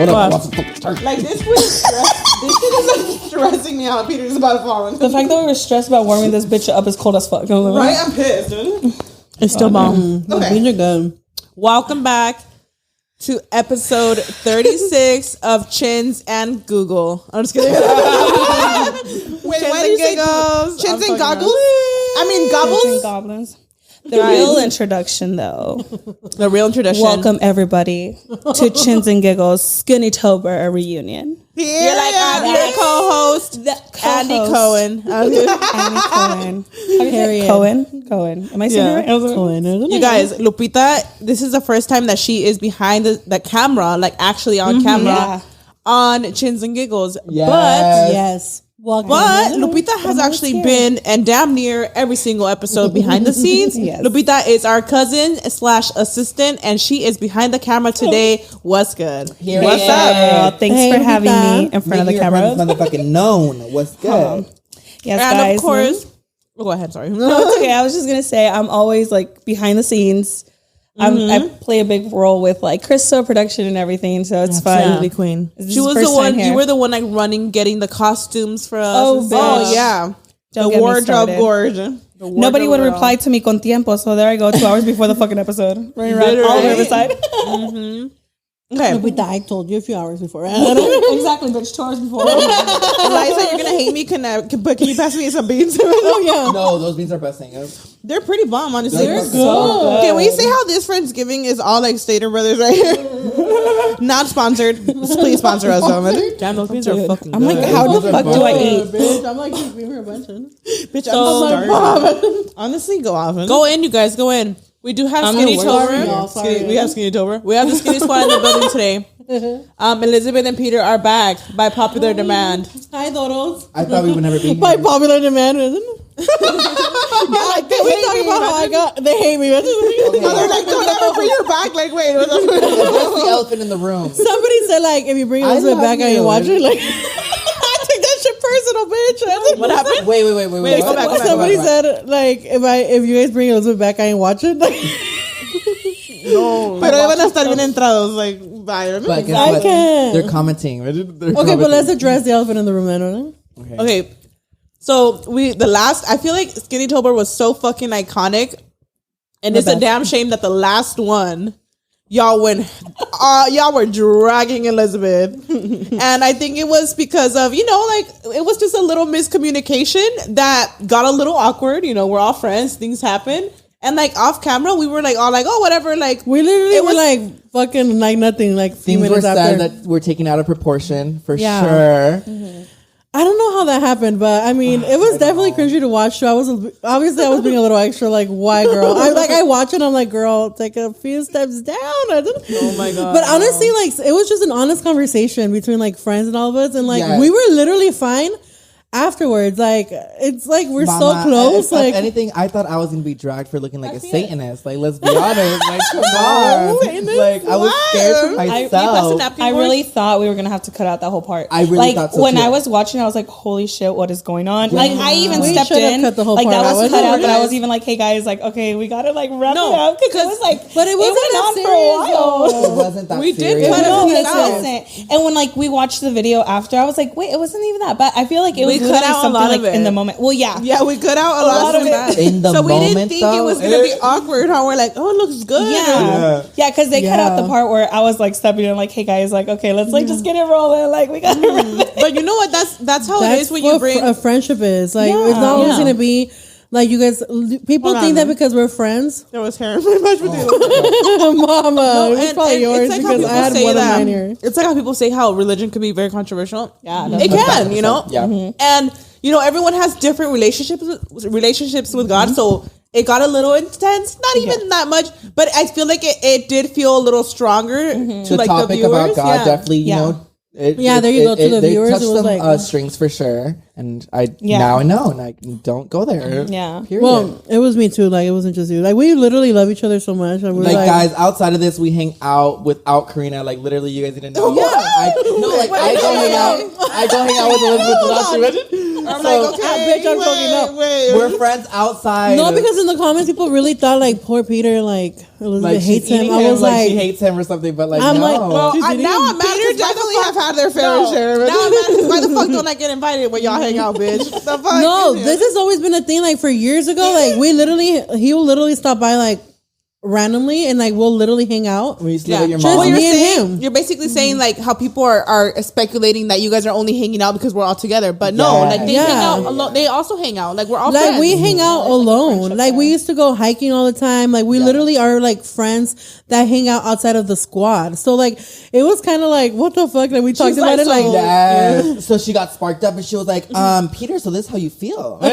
Hold up, like this was this shit is like stressing me out. Peter's about to fall into the fact that we were stressed about warming this bitch up is cold as fuck. Right? I'm pissed, dude. It's still bomb. Okay. The beans are good. Welcome back to episode 36 of Chins and Google. I'm just kidding. Wait, why do you say Chins and Goggles? I mean, gobbles? Chins and goblins. The real introduction, though. The real introduction. Welcome, everybody, to Chins and Giggles Skinny-tober, a reunion. Yeah, you're like, I'm your co-host, Andy Cohen. Andy Cohen. Cohen. Am I saying it right? Cohen. You guys, Lupita, this is the first time that she is behind the camera, like actually on camera, on Chins and Giggles. Yes. But yes. But Lupita has actually been and damn near every single episode behind the scenes. Yes. Lupita is our cousin / assistant, and she is behind the camera today. What's good? What's up? Thanks for having me in front of the camera. Motherfucking known. What's good? Yes, and guys. Of course, go ahead. Sorry. No, it's okay. I was just gonna say I'm always like behind the scenes. I play a big role with like Crystal production and everything, so it's fun. Absolutely, queen. She was the one. You were the one like running, getting the costumes for us. Oh yeah. Don't the wardrobe gorge. Nobody would reply to me con tiempo, so there I go 2 hours before the fucking episode. Running around all the Riverside. Okay. I told you a few hours before. Exactly, bitch. 2 hours before. Eliza, you're gonna hate me, but can you pass me some beans? Oh yeah. No, those beans are best. They're pretty bomb, honestly. They're so good. Can we say how this Friendsgiving is all like Stater Brothers right here? Not sponsored. Please sponsor us, though. Damn, those beans are fucking good. I'm like, how the fuck do I eat? Bitch, I'm like, give me her a bunch. Bitch, I'm starving. Honestly, go off. Go in, you guys. Go in. We do have Skinny Tober. We have Skinny Tober. We have the Skinny Squad in the building today. Elizabeth and Peter are back by popular demand. Hi, Doros. I thought we would never be here. By popular demand, isn't it? Yeah, like we talking about how I got. They hate me. Okay. They're like, don't ever bring her back. Like, wait, what's the elephant in the room? Somebody said like, if you bring Elizabeth back, I ain't watching. Like, I take that shit personal, bitch. What happened? Wait. Go back. Somebody said like, if you guys bring Elizabeth back, I ain't watching. No. Pero iban a estar bien entrados. Like, bye. But guess I what? can't. They're commenting. Okay, but let's address the elephant in the room, man. Okay. So I feel like Skinny Tober was so fucking iconic, and it's a damn shame that the last one, y'all were dragging Elizabeth, and I think it was because of it was just a little miscommunication that got a little awkward. We're all friends, things happen, and like off camera, we were like all like, oh whatever, like we literally were like fucking like nothing, like things were said that were taken out of proportion for sure. Mm-hmm. I don't know how that happened, but I mean, it was definitely cringy to watch. So I was being a little extra, like, why, girl? I watch it, I'm like, girl, take a few steps down. Oh my god! But honestly, like, it was just an honest conversation between like friends and all of us, and like we were literally fine afterwards. Like, it's like we're so close. If anything, I thought I was gonna be dragged for looking like a Satanist. Like, let's be honest. Like, come on. Like, I was scared for myself. I really thought we were gonna have to cut out that whole part. I really thought so when too. I was watching, I was like, "Holy shit, what is going on?" Like, I even We stepped in. cut the whole like part that was out. cut out, but I was even like, "Hey guys, like, okay, we gotta like wrap it up," because it was like, but it wasn't went that on serious, for a while. It wasn't that We serious. did cut No, it it out. wasn't. And when like we watched the video after, I was like, "Wait, it wasn't even that." But I feel like it was cut out a something lot like of it in the moment. Well, yeah, we cut out a lot of it. In the so we moment, didn't think though, it was gonna be awkward. How we're like, oh, it looks good. Yeah, because they cut out the part where I was like stepping in, like, "Hey guys, like, okay, let's like just get it rolling. Like, we gotta." But you know what? That's how it is when you bring a friendship is. Like, it's not always gonna be like you guys. People think that because we're friends. There was hair in my mashed potato. Mama, it was probably yours like because I had more than mine here. It's like how people say how religion can be very controversial. Yeah, it can. Yeah. And everyone has different relationships with God, so it got a little intense. Not even that much, but I feel like it did feel a little stronger to like the viewers. About God definitely, you know. There you go. To the viewers, touched it was some like strings for sure, and now I know, and I don't go there. Yeah. Period. Well, it was me too. Like, it wasn't just you. Like, we literally love each other so much. And we're like guys, outside of this, we hang out without Karina. Like, literally, you guys didn't know. I go hang out with Elizabeth without you. I'm like, okay, bitch, I'm joking. No, we're friends outside. no, because in the comments, people really thought like poor Peter, like Elizabeth like hates him. him. I was like, she hates him or something. But like, I'm no. like, well, now I'm mad because why the fuck have had their fair share. Now I'm mad because why the fuck don't I get invited when y'all hang out, bitch? The fuck? no, this has always been a thing. Like for years ago, like he will literally stop by like randomly and like we'll literally hang out. We used to live with your Just mom. me you're and saying, him. you're basically saying like how people are speculating that you guys are only hanging out because we're all together, but no, like they hang out alone. They also hang out. Like we're all like friends. we hang out alone. Like we used to go hiking all the time. Like we literally are like friends that hang out outside of the squad. So like it was kind of like what the fuck? Like we talked about it. Like so she got sparked up and she was like, Peter, so this is how you feel. No.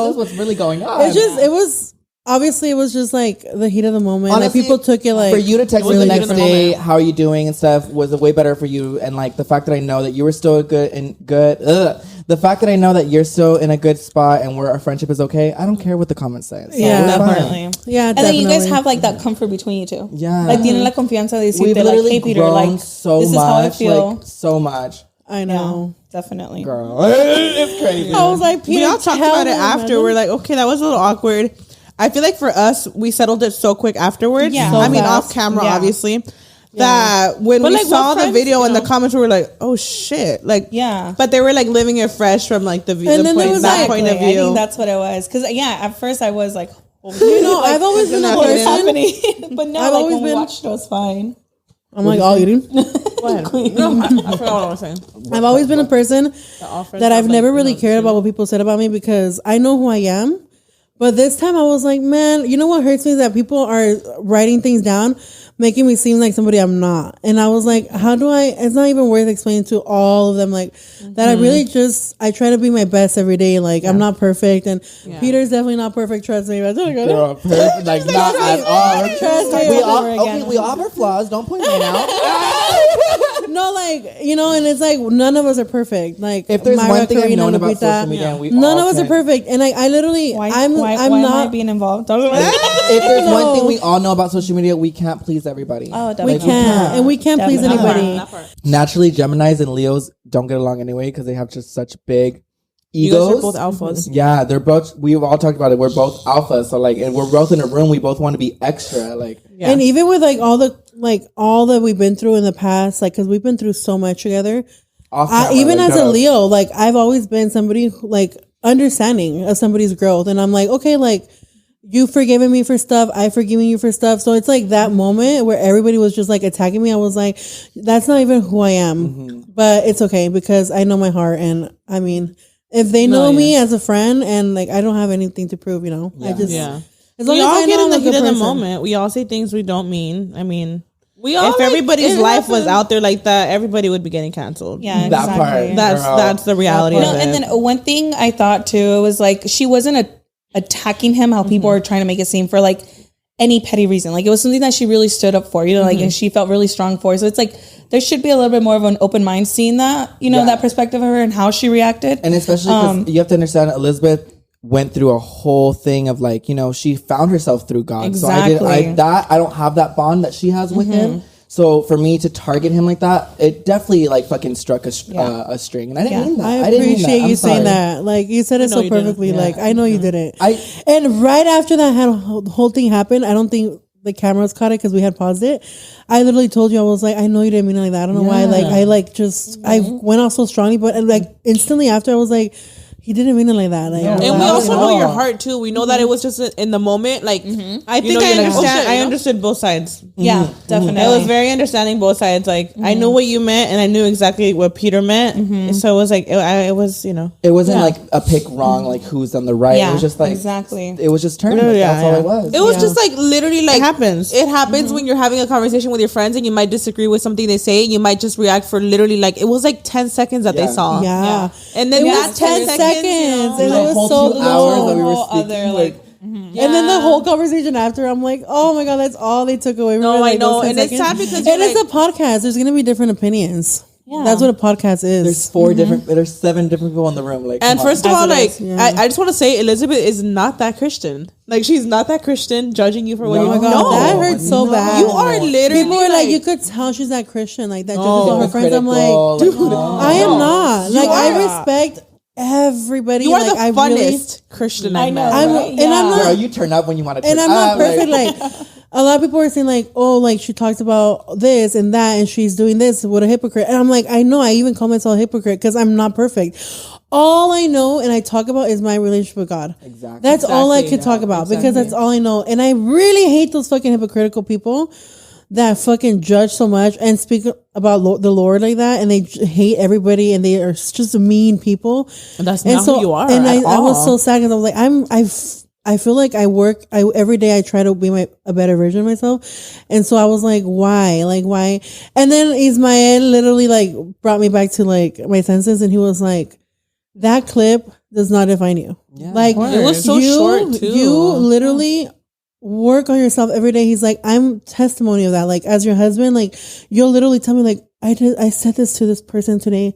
This is what's really going on. it was. Obviously, it was just like the heat of the moment. Honestly, like people took it like for you to text me the next day, moment. how are you doing and stuff, was way better for you. And like the fact that I know that you were still the fact that I know that you're still in a good spot and where our friendship is okay. I don't care what the comments say. So Yeah, Definitely. Yeah, and then you guys have like that comfort between you two. Yeah. Like tienen la confianza de We've decirte like, literally hey Peter, grown like so this much, is how I feel. like so much. I know. Yeah, definitely. Girl, it's crazy. I was like, Peter, We all talked about it after. We're like, okay, that was a little awkward. I feel like for us, we settled it so quick afterwards. Yeah. So I mean, fast. off camera, Yeah. obviously. That when But we like, saw we're the friends, video you and the know? comments, we were like, "Oh shit!" Like, Yeah. But they were like living it fresh from like the view, And then there was, that like, point of I view. think that's what it was. Because at first I was like, You know, I've always been a what is person. happening? But now, I've like always when we been- watched, it was fine. I'm like all eating. Go ahead. No, I forgot what I was saying. I've always been a person that I've never really cared about what people said about me because I know who I am. But this time I was like, man, you know what hurts me is that people are writing things down, making me seem like somebody I'm not. And I was like, how do I, it's not even worth explaining to all of them, like, that I really just, I try to be my best every day. Like, I'm not perfect. And Peter's definitely not perfect, trust me. Girl, perfect, like not at all. Trust me. We all have our flaws. Don't point mine out. No, like, you know, and it's like, none of us are perfect. Like, If there's Myra, one thing I've Karina, known about Lupita, social media, and we none all of us are can- perfect. And I literally, Why I'm am not I being involved? If there's one thing we all know about social media, we can't please everybody. Oh, we definitely. can't, and we can't please Definitely. anybody. Naturally, Geminis and Leos don't get along anyway because they have just such big You guys egos. are both alphas. Yeah, they're both. We've all talked about it. We're both alphas, so like, and we're both in a room. We both want to be extra. Like, Yeah. And even with like all that we've been through in the past, like, because we've been through so much together. off camera, Even like, as a that. Leo, like I've always been somebody who, like understanding of somebody's growth, and I'm like, okay, like you've forgiven me for stuff, I've forgiven you for stuff. So it's like that moment where everybody was just like attacking me. I was like, that's not even who I am, but it's okay because I know my heart, and I mean, if they know me as a friend, and like I don't have anything to prove, you know, I just as long We as all I get know in the I'm a heat good of the person. moment. We all say things we don't mean. I mean, We all if everybody's it life was happens. out there like that, everybody would be getting canceled. Yeah, That exactly. part. That's the reality No, of it. and then one thing I thought too was like she wasn't attacking him how people are trying to make it seem for like any petty reason. Like it was something that she really stood up for, you know, like and she felt really strong for. So it's like there should be a little bit more of an open mind seeing that, you know, that perspective of her and how she reacted. And especially because you have to understand, Elizabeth went through a whole thing of like, you know, she found herself through God. Exactly. So I don't have that bond that she has with him. So for me to target him like that, it definitely like fucking struck a string, and I didn't mean that. I didn't mean appreciate that. I'm you saying sorry. that. Like you said it so you didn't. perfectly. Like I know you didn't. I- And right after that whole thing happened, I don't think the cameras caught it because we had paused it. I literally told you, I was like, I know you didn't mean it like that. I don't know why. Like I I went out so strongly, but like instantly after, I was like, he didn't mean it like that. Like, And we also know your heart too. We know that it was just in the moment. Like I think I understand. I understood both sides. Yeah, definitely. I was very understanding both sides. Like I knew what you meant, and I knew exactly what Peter meant. So it was like it was, you know, It wasn't like a pick wrong, like who's on the right. Yeah, It was just like exactly. It was just turning. Like, that's all it was. It was just like literally like It happens. It happens when you're having a conversation with your friends and you might disagree with something they say. You might just react for literally like it was like 10 seconds that they saw. Yeah. And then It that was 10 seconds. And The it was whole so 2 hours that we were whole speaking, other, like, And then the whole conversation after, I'm like, oh my God, that's all they took away from No, it. Like, I know. those 10 And it's seconds. sad because And you're it's a podcast. There's going to be different opinions. Yeah. That's what a podcast is. there's 4 different. There's 7 different people in the room. Like, And come on. first of all, like Yeah. I just want to say Elizabeth is not that Christian. Like she's not that Christian judging you for what No. you Oh my God, know. that hurts so bad. You are literally People are like, like you could tell she's not Christian. Like that judges all her friends. I'm Hypocritical, like, no. I am not. Like I respect everybody. You are like, the funnest Christian I know. And I'm not. Girl, you turn up when you want to. And I'm not perfect. Like a lot of people are saying, like, oh, like she talks about this and that, and she's doing this. What a hypocrite! And I'm like, I know. I even call myself a hypocrite because I'm not perfect. All I know and I talk about is my relationship with God. Exactly. That's all I could talk about because that's all I know. And I really hate those fucking hypocritical people that fucking judge so much and speak about the Lord like that, and they hate everybody, and they are just mean people. And that's not who you are. And I was so sad because I was like, I feel like every day I try to be a better version of myself, and so I was like, why? And then Ismael literally like brought me back to like my senses, and he was like, that clip does not define you. Yeah, like it was so short too. You literally work on yourself every day. He's like, I'm testimony of that. Like as your husband, like you'll literally tell me like, I said this to this person today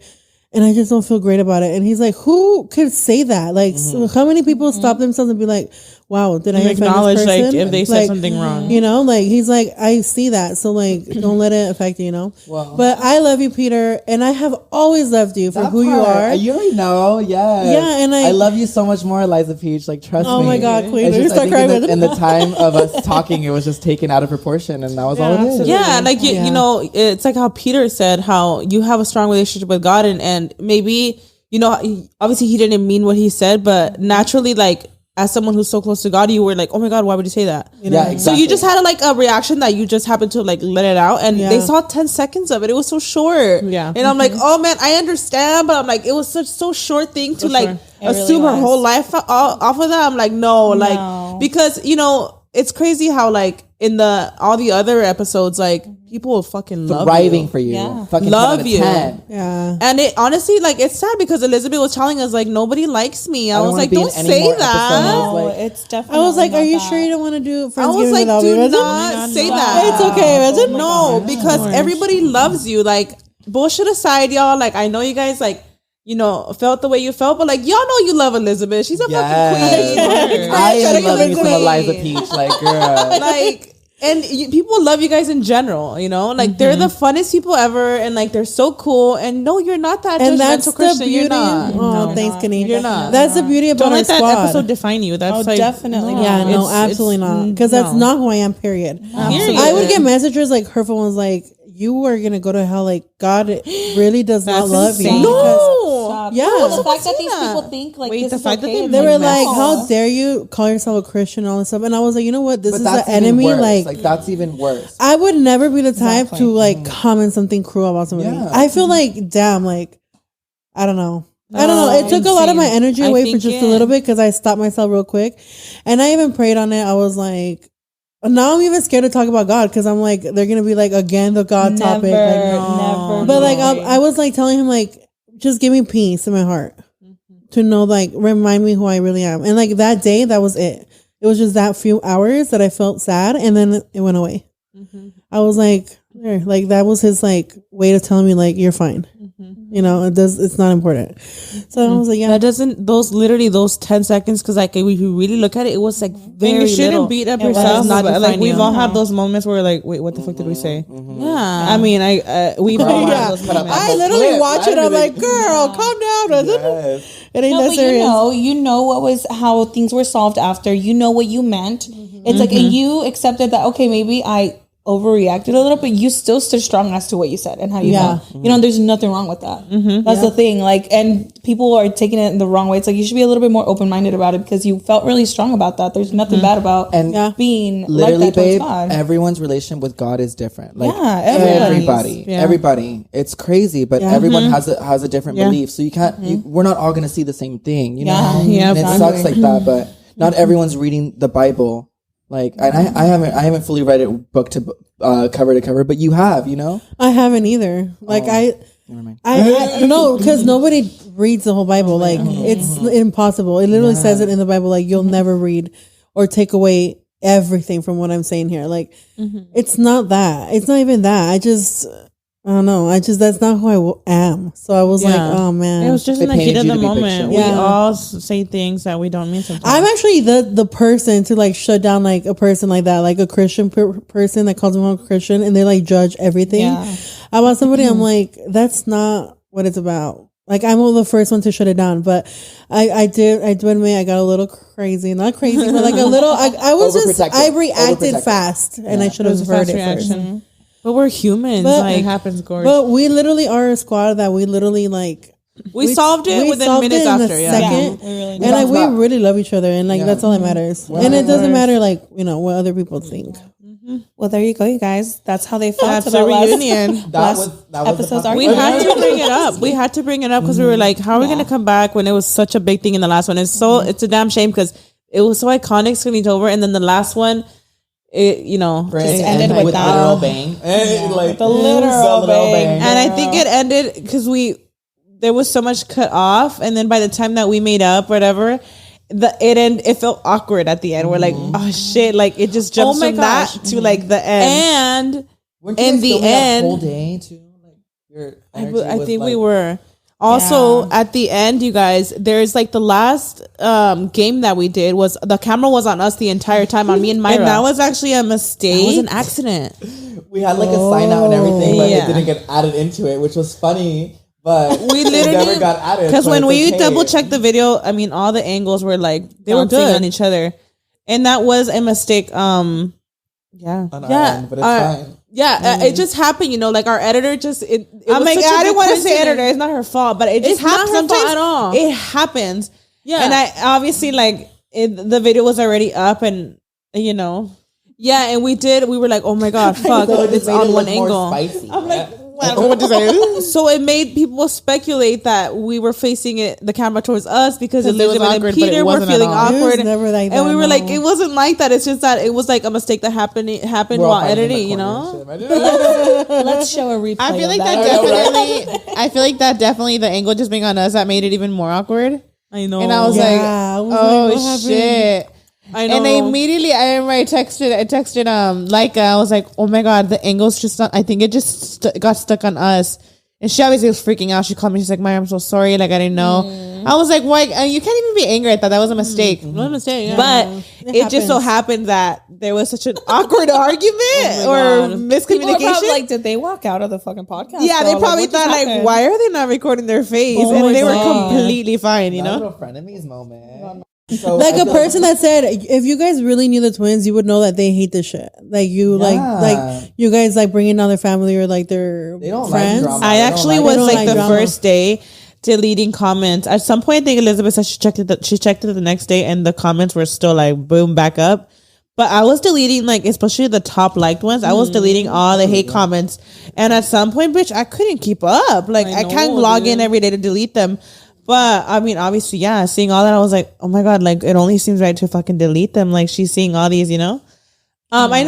and I just don't feel great about it. And he's like, who could say that? Like so how many people stop themselves and be like, wow, did I acknowledge offend this person? Like if they said something wrong, you know, like he's like, I see that. So like, don't let it affect you, you know? Wow. But I love you, Peter. And I have always loved you for who you are. You already know. Yes. Yeah. And I love you so much more, Eliza Peach. Like, trust me. Oh my God, Queen. Just, start crying in the time of us talking, it was just taken out of proportion, and that was all it is. Yeah. Like, you know, it's like how Peter said, how you have a strong relationship with God, and maybe, you know, obviously he didn't mean what he said, but naturally, like, as someone who's so close to God, you were like, oh my God, why would you say that? You know? Yeah, exactly. So you just had a reaction that you just happened to like let it out, and they saw 10 seconds of it. It was so short. Yeah. And I'm like, oh man, I understand, but I'm like, it was such so short thing to assume her whole life off of that. I'm like, no, because you know, it's crazy how like in all the other episodes, like people will fucking love thriving for you, fucking love you. 10. Yeah. And it honestly, like, it's sad because Elizabeth was telling us like nobody likes me. I was like, don't say that. No, it's definitely. I was like, are you sure you don't want to do Friendsgiving? I was like, do not say that. It's okay. No, because everybody loves you. Like, bullshit aside, y'all. Like, I know you guys like, you know, felt the way you felt, but like, y'all know you love Elizabeth. She's a fucking queen. I am loving some Eliza Peach, like, girl. Like, and people love you guys in general, you know, like they're the funnest people ever, and like they're so cool. And no, you're not that judgmental Christian. You're not. Oh, thanks, Kenny. You're not. That's the beauty about our squad. Don't let that episode define you. That's like, definitely. Yeah, no, absolutely not. Because that's not who I am. Period. I would get messages like hurtful ones, like, you are gonna go to hell. Like, God really does not love you. No. Yeah. Well, the fact that these people think like this is okay. They were like, how dare you call yourself a Christian and all this stuff. And I was like, you know what? This is the enemy. Like that's even worse. I would never be the type to like comment something cruel about somebody. Yeah. I feel like, damn, like, I don't know. It took a lot of my energy away for just a little bit because I stopped myself real quick. And I even prayed on it. I was like, now I'm even scared to talk about God because I'm like, they're gonna be like, again, the God topic. Like, never. But like, I was like telling him like, just give me peace in my heart to know, like, remind me who I really am. And like that day, that was it. It was just that few hours that I felt sad, and then it went away. I was like, there, like that was his like way of telling me like, you're fine. You know, it's not important. So I was like, yeah, that doesn't, those 10 seconds, because like if you really look at it, it was like very little. You shouldn't beat up yourself. Not like we've all had those moments where like, wait, what the fuck did we say? Yeah, I mean, we've all had those moments. I literally watch it. I'm like, girl, calm down. It ain't that serious. You know how things were solved after. You know what you meant. It's like, and you accepted that. Okay, maybe I overreacted a little, but you still stood strong as to what you said and how you felt. You know, there's nothing wrong with that. That's the thing. Like, and people are taking it in the wrong way. It's like, you should be a little bit more open-minded about it because you felt really strong about that. There's nothing bad about being literally, like that babe, towards God. Everyone's relationship with God is different. Like, everybody. Everybody. It's crazy, but everyone has a different belief. So you can't. We're not all gonna see the same thing. You know. And it sucks like that, but not everyone's reading the Bible. Like, and I haven't fully read it book to cover to cover, but you have, you know. I haven't either. Like I no, because nobody reads the whole Bible. Like it's impossible. It literally says it in the Bible. Like you'll never read or take away everything from what I'm saying here. Like it's not that. It's not even that. I don't know. That's not who I am. So I was like, oh man. It was just in the heat of the moment. We all say things that we don't mean sometimes. I'm actually the person to like shut down like a person like that, like a Christian person that calls themselves a Christian and they like judge everything about somebody. I'm like, that's not what it's about. Like I'm the first one to shut it down, but I do admit I got a little crazy, not crazy, but like a little. I reacted fast, and I should have heard it first. But we're humans. It happens, Gorge. But we literally are a squad that we literally like. We solved it within minutes after. Second, and like we really love each other, and like that's all that matters. And it doesn't matter like what other people think. Well, there you go, you guys. That's how they felt about the reunion. That was episodes. We had to bring it up. We had to bring it up because we were like, "How are we going to come back when it was such a big thing in the last one?" It's it's a damn shame because it was so iconic, Skinny Tober, and then the last one, it just ended with that literal bang, like the literal bang. And I think it ended because there was so much cut off, and then by the time that we made up, whatever. It felt awkward at the end. We're like, oh shit! Like it just jumps from that to like the end. And in the end, whole day too. Like your I think we were. Also at the end, you guys, there's like the last game that we did was the camera was on us the entire time on me and Myra. And that was actually a mistake. That was an accident. We had like a sign out and everything, but it didn't get added into it, which was funny. But we literally never got added because when we double checked the video, I mean, all the angles were like they were good on each other, and that was a mistake. End, but it's fine. Yeah, it just happened. Like our editor just. I didn't want to say editor. It's not her fault, but it just happens sometimes. At all. It happens. Yeah, and I obviously the video was already up, and Yeah, and we were like, oh my god, fuck, it's on one angle. I'm like. I don't know what to say. So it made people speculate that we were facing the camera towards us because Elizabeth and Peter were feeling awkward. And we were like, it wasn't like that. It's just that it was like a mistake that happened while editing, Let's show a replay. I feel like that definitely the angle just being on us that made it even more awkward. I know. And I was like, shit. I know. And immediately I remember I texted I was like, oh my god, the angle's just not, I think it just got stuck on us. And she obviously was freaking out. She called me, she's like, Maya, I'm so sorry, like I didn't know. I was like, why? You can't even be angry at that. That was a mistake. It was a mistake, yeah. But it just so happened that there was such an awkward argument or miscommunication. People are probably like, did they walk out of the fucking podcast? Yeah, they probably thought like, why are they not recording their face? And they were completely fine, Little frenemies moment. So like a person that said, if you guys really knew the twins, you would know that they hate this shit. Like you, like you guys like bringing down their family or like their friends. Like I actually was like the first day deleting comments. At some point, I think Elizabeth said she checked it the next day, and the comments were still like boom back up. But I was deleting like especially the top liked ones. I was deleting all the hate comments, and at some point, bitch, I couldn't keep up. Like I can't log in every day to delete them. But I mean, obviously, yeah, seeing all that, I was like, oh my god, like it only seems right to fucking delete them. Like she's seeing all these, I know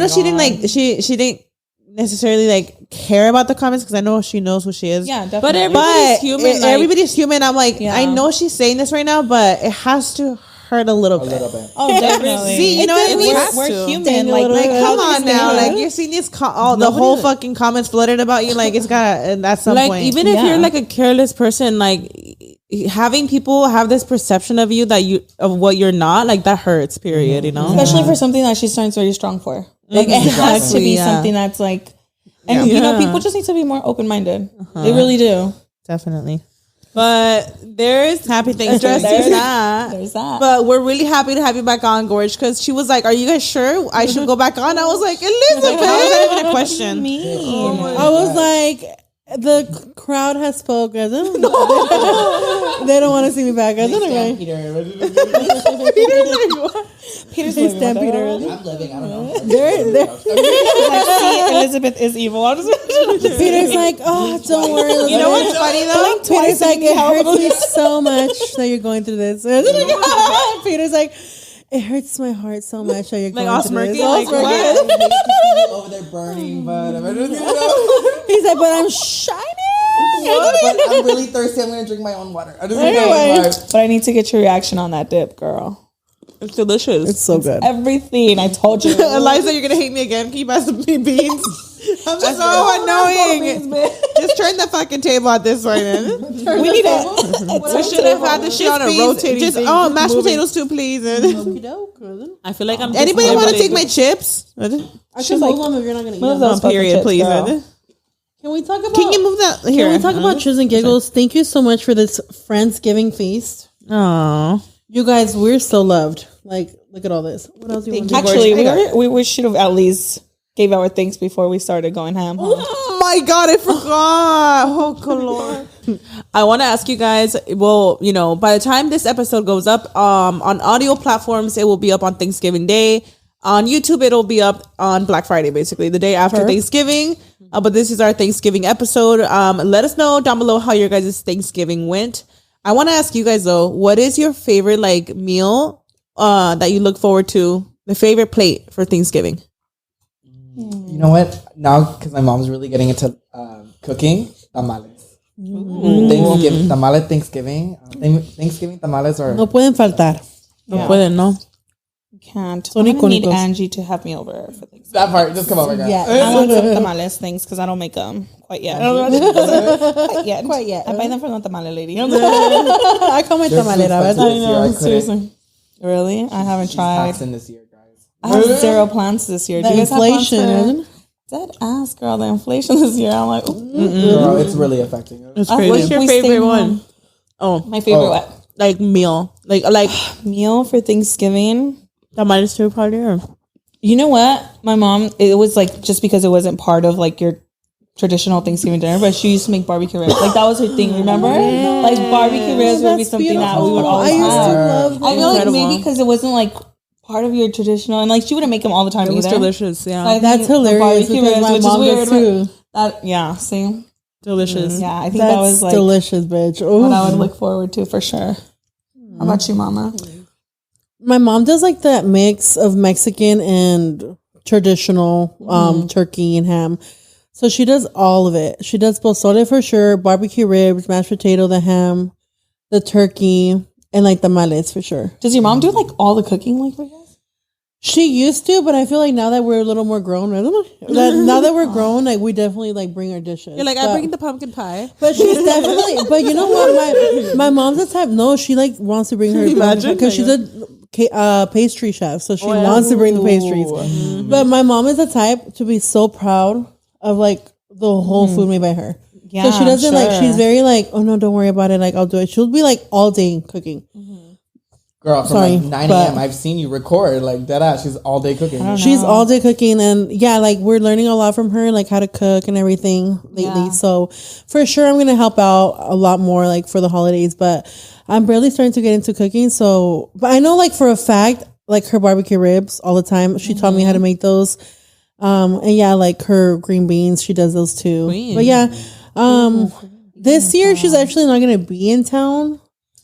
she didn't she didn't necessarily like care about the comments because I know she knows who she is. Yeah, definitely. But everybody's human. Everybody's human. I'm like, I know she's saying this right now, but it has to hurt a little bit. Oh, definitely. See, you know what I mean? We're human. Like come on now. Like you're seeing these the whole fucking comments flooded about you. Like it's gotta at some point. Even if you're like a careless person, like having people have this perception of you of what you're not, like that hurts. Period. Especially for something that she stands very strong for. Like it has to be something that's like, and people just need to be more open minded. They really do. Definitely. But there's happy things. There's that. But we're really happy to have you back on, Gorge, because she was like, "Are you guys sure I should go back on?" I was like, "Elizabeth, that wasn't even a question." I was like, the crowd has spoken. They don't want to see me back. Peter's like, Peter. I'm living. I don't know. See, Elizabeth is evil. Peter's like, oh, don't worry. You know what's funny though? Peter's like, it hurts me so much that you're going through this. Peter's like, it hurts my heart so much that you're going through this. Like what? Over there burning, but he's like, but I'm shining. But I'm really thirsty. I'm gonna drink my own water. But I need to get your reaction on that dip, girl. It's delicious. It's so good. Everything I told you. Eliza, you're gonna hate me again. Can you buy some beans? I'm just so annoying. Just turn the fucking table at this point. We need it. We should have had this shit on a rotating thing. Mashed potatoes too, please. I feel like I'm. Anybody want to take my chips? I should move them if you're not gonna eat them. Period, please. Can we talk about? Can you move that here? Can we talk about Chins and Giggles? Thank you so much for this Friendsgiving feast. Oh, you guys, we're so loved. Like, look at all this. What else do you want to do? Actually, we should have at least gave our thanks before we started going ham. Oh my God, I forgot. Oh, Lord. I want to ask you guys, well, you know, by the time this episode goes up, on audio platforms, it will be up on Thanksgiving Day. On YouTube, it'll be up on Black Friday, basically, the day after Thanksgiving. But this is our Thanksgiving episode. Let us know down below how your guys' Thanksgiving went. I want to ask you guys, though, what is your favorite, like, meal that you look forward to? The favorite plate for Thanksgiving? You know what? Now, because my mom's really getting into cooking, tamales. Thanksgiving, tamales Thanksgiving. Thanksgiving tamales are... No pueden faltar. No pueden, no. Can't. I'm gonna need Angie to have me over for Thanksgiving. That part, just come over, girl. Yeah. I want some tamales things because I don't make them quite yet. Quite yet. I buy them from the tamale lady. I come with tamalera, ¿verdad? Seriously. Really? I haven't tried. This year, guys. I have 0 plans this year. The Do you guys inflation, have isn't it? Dead ass, girl. The inflation this year. I'm like, girl, it's really affecting us. It's crazy. What's your favorite one? Oh, my favorite what? Like meal. Like Meal for Thanksgiving. tamales too, probably. Or? You know what? My mom, it was like just because it wasn't part of like your traditional Thanksgiving dinner, but she used to make barbecue ribs. Like that was her thing, remember? Like barbecue ribs would be something that we would always have. I feel like maybe because it wasn't like part of your traditional, and like she wouldn't make them all the time. It was delicious, yeah. So that's hilarious because my mom does too. Yeah, see, delicious. Yeah, I think that was like delicious, bitch. Ooh. What I would look forward to for sure. How about you, Mama? My mom does like that mix of Mexican and traditional turkey and ham. So she does all of it. She does pozole for sure, barbecue ribs, mashed potato, the ham, the turkey, and like tamales for sure. Does your mom do like all the cooking like for you guys? She used to, but I feel like now that we're a little more grown, now that we're grown, like we definitely like bring our dishes. You're like, I bring the pumpkin pie. But she's definitely, but you know what? My mom's the type, no, she like wants to bring her, because she's a pastry chef, so she wants to bring the pastries. Mm-hmm. But my mom is the type to be so proud of like the whole food made by her. Yeah, so she doesn't like, she's very like, oh no, don't worry about it. Like I'll do it. She'll be like all day cooking. Girl, from like 9 a.m. I've seen you record like that ass. She's all day cooking. She's all day cooking, and yeah, like we're learning a lot from her, like how to cook and everything lately. Yeah. So for sure, I'm gonna help out a lot more like for the holidays. But I'm barely starting to get into cooking. So, but I know like for a fact, like her barbecue ribs all the time. She taught me how to make those. And yeah, like her green beans, she does those too. Queen. But yeah, this year she's actually not gonna be in town.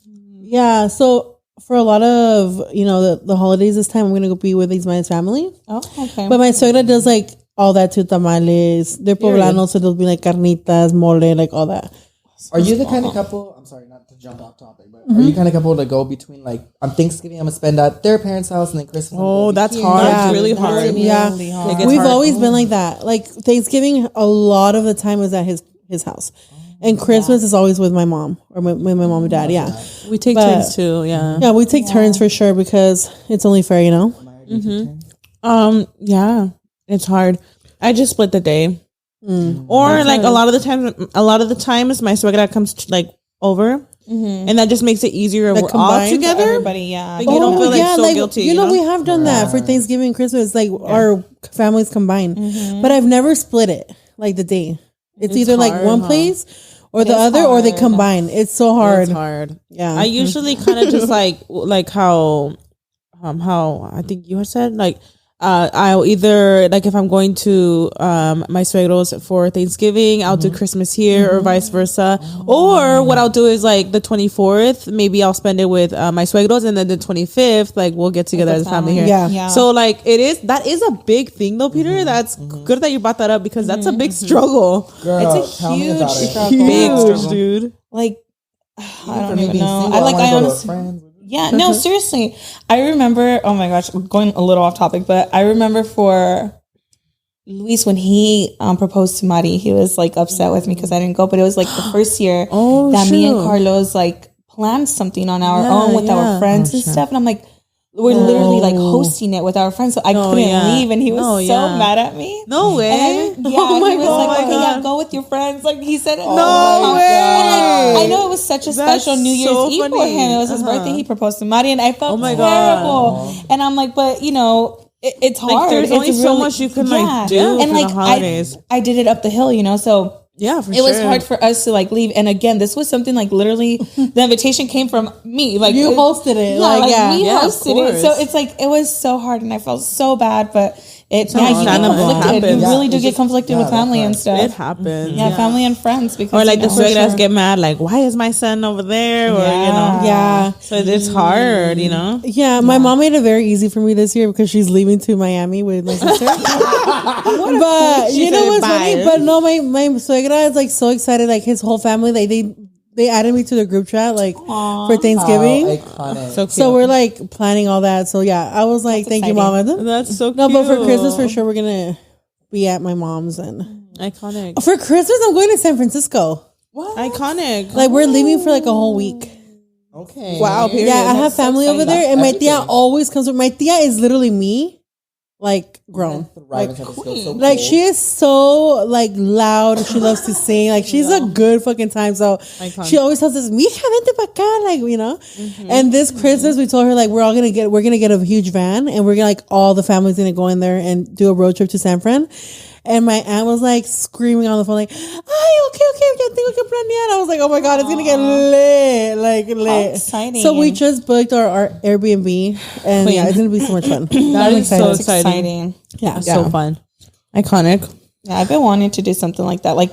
Yeah, so. For a lot of, you know, the holidays this time, I'm going to go be with my family. Oh, okay. But my suegra does like all that too, tamales. They're poblanos, so they'll be like carnitas, mole, like all that. Are you the kind of couple, I'm sorry, not to jump off topic, but are you kind of couple to go between like, on Thanksgiving, I'm going to spend at their parents' house and then Christmas? Oh, that's hard. Yeah. It's really hard. Yeah. Really hard. We've always been like that. Like Thanksgiving, a lot of the time was at his house. And Christmas is always with my mom or with my mom and dad. Yeah. We take turns too. Yeah. Yeah. We take turns for sure because it's only fair, you know? Mm-hmm. Yeah. It's hard. I just split the day. Or that's like a lot of the times my suegra comes like over and that just makes it easier. We're all together. Everybody, yeah. Like, you don't feel like so guilty. You know, we have done that for Thanksgiving and Christmas, like our families combined. But I've never split it like the day. It's either hard, like one place or the other, or they combine. It's so hard. It's hard. Yeah. I usually kind of just like how I think you had said, like, I'll either, like, if I'm going to my suegros for Thanksgiving, I'll do Christmas here or vice versa. Or what I'll do is, like, the 24th, maybe I'll spend it with my suegros, and then the 25th, like, we'll get together as a family here. Yeah. So, like, that is a big thing, though, Peter. That's good that you brought that up because that's a big struggle. Girl, it's a huge struggle. Big struggle, dude. Like, I don't even know. I honestly... Yeah, no, seriously. I remember, oh my gosh, going a little off topic, but I remember for Luis, when he proposed to Mari, he was like upset with me because I didn't go, but it was like the first year that me and Carlos like planned something on our own with our friends and stuff. And I'm like, we're literally like hosting it with our friends, so I couldn't leave, and he was so mad at me. No way. And he was like, okay, yeah, go with your friends. Like he said, no way. And like, I know it was such a special New Year's Eve for him. It was his birthday. He proposed to Mari, and I felt terrible. And I'm like, but you know, it's hard. Like, there's only so much you can like do and for like the holidays. I did it up the hill, you know, so. Yeah, for it was hard for us to like leave, and again, this was something like literally the invitation came from me. Like you hosted it, we hosted it, so it's like it was so hard, and I felt so bad, but you get conflicted. You really do get conflicted with family and stuff. It happens. Yeah, family and friends. Because, or like the suegras get mad, like, why is my son over there? Or you know, so it's hard, you know. Yeah, my mom made it very easy for me this year because she's leaving to Miami with my sister. But you know what's funny? But no, my suegra is like so excited. Like his whole family, like they added me to the group chat like for Thanksgiving. So we're like planning all that. So yeah, I was like, thank you, Mama. That's so cute. No, but for Christmas for sure we're gonna be at my mom's and iconic. For Christmas I'm going to San Francisco. What? Iconic. Like we're leaving for like a whole week. Okay. Wow. Period. Yeah, I have family over there, and my tia always comes with. My tia is literally me. Like grown, like she is so like loud. She loves to sing. Like she's a good fucking time. So she always tells us, "Mija, vente pa acá," like you know. And this Christmas, we told her like we're gonna get a huge van, and we're gonna like all the family's gonna go in there and do a road trip to San Fran. And my aunt was like screaming on the phone, like, "Ay, okay, ya tengo que planear." I was like, "Oh my god, it's gonna get lit, like lit." Exciting! So we just booked our Airbnb, and yeah, it's gonna be so much fun. That is so exciting. Yeah, so fun, iconic. Yeah, I've been wanting to do something like that, like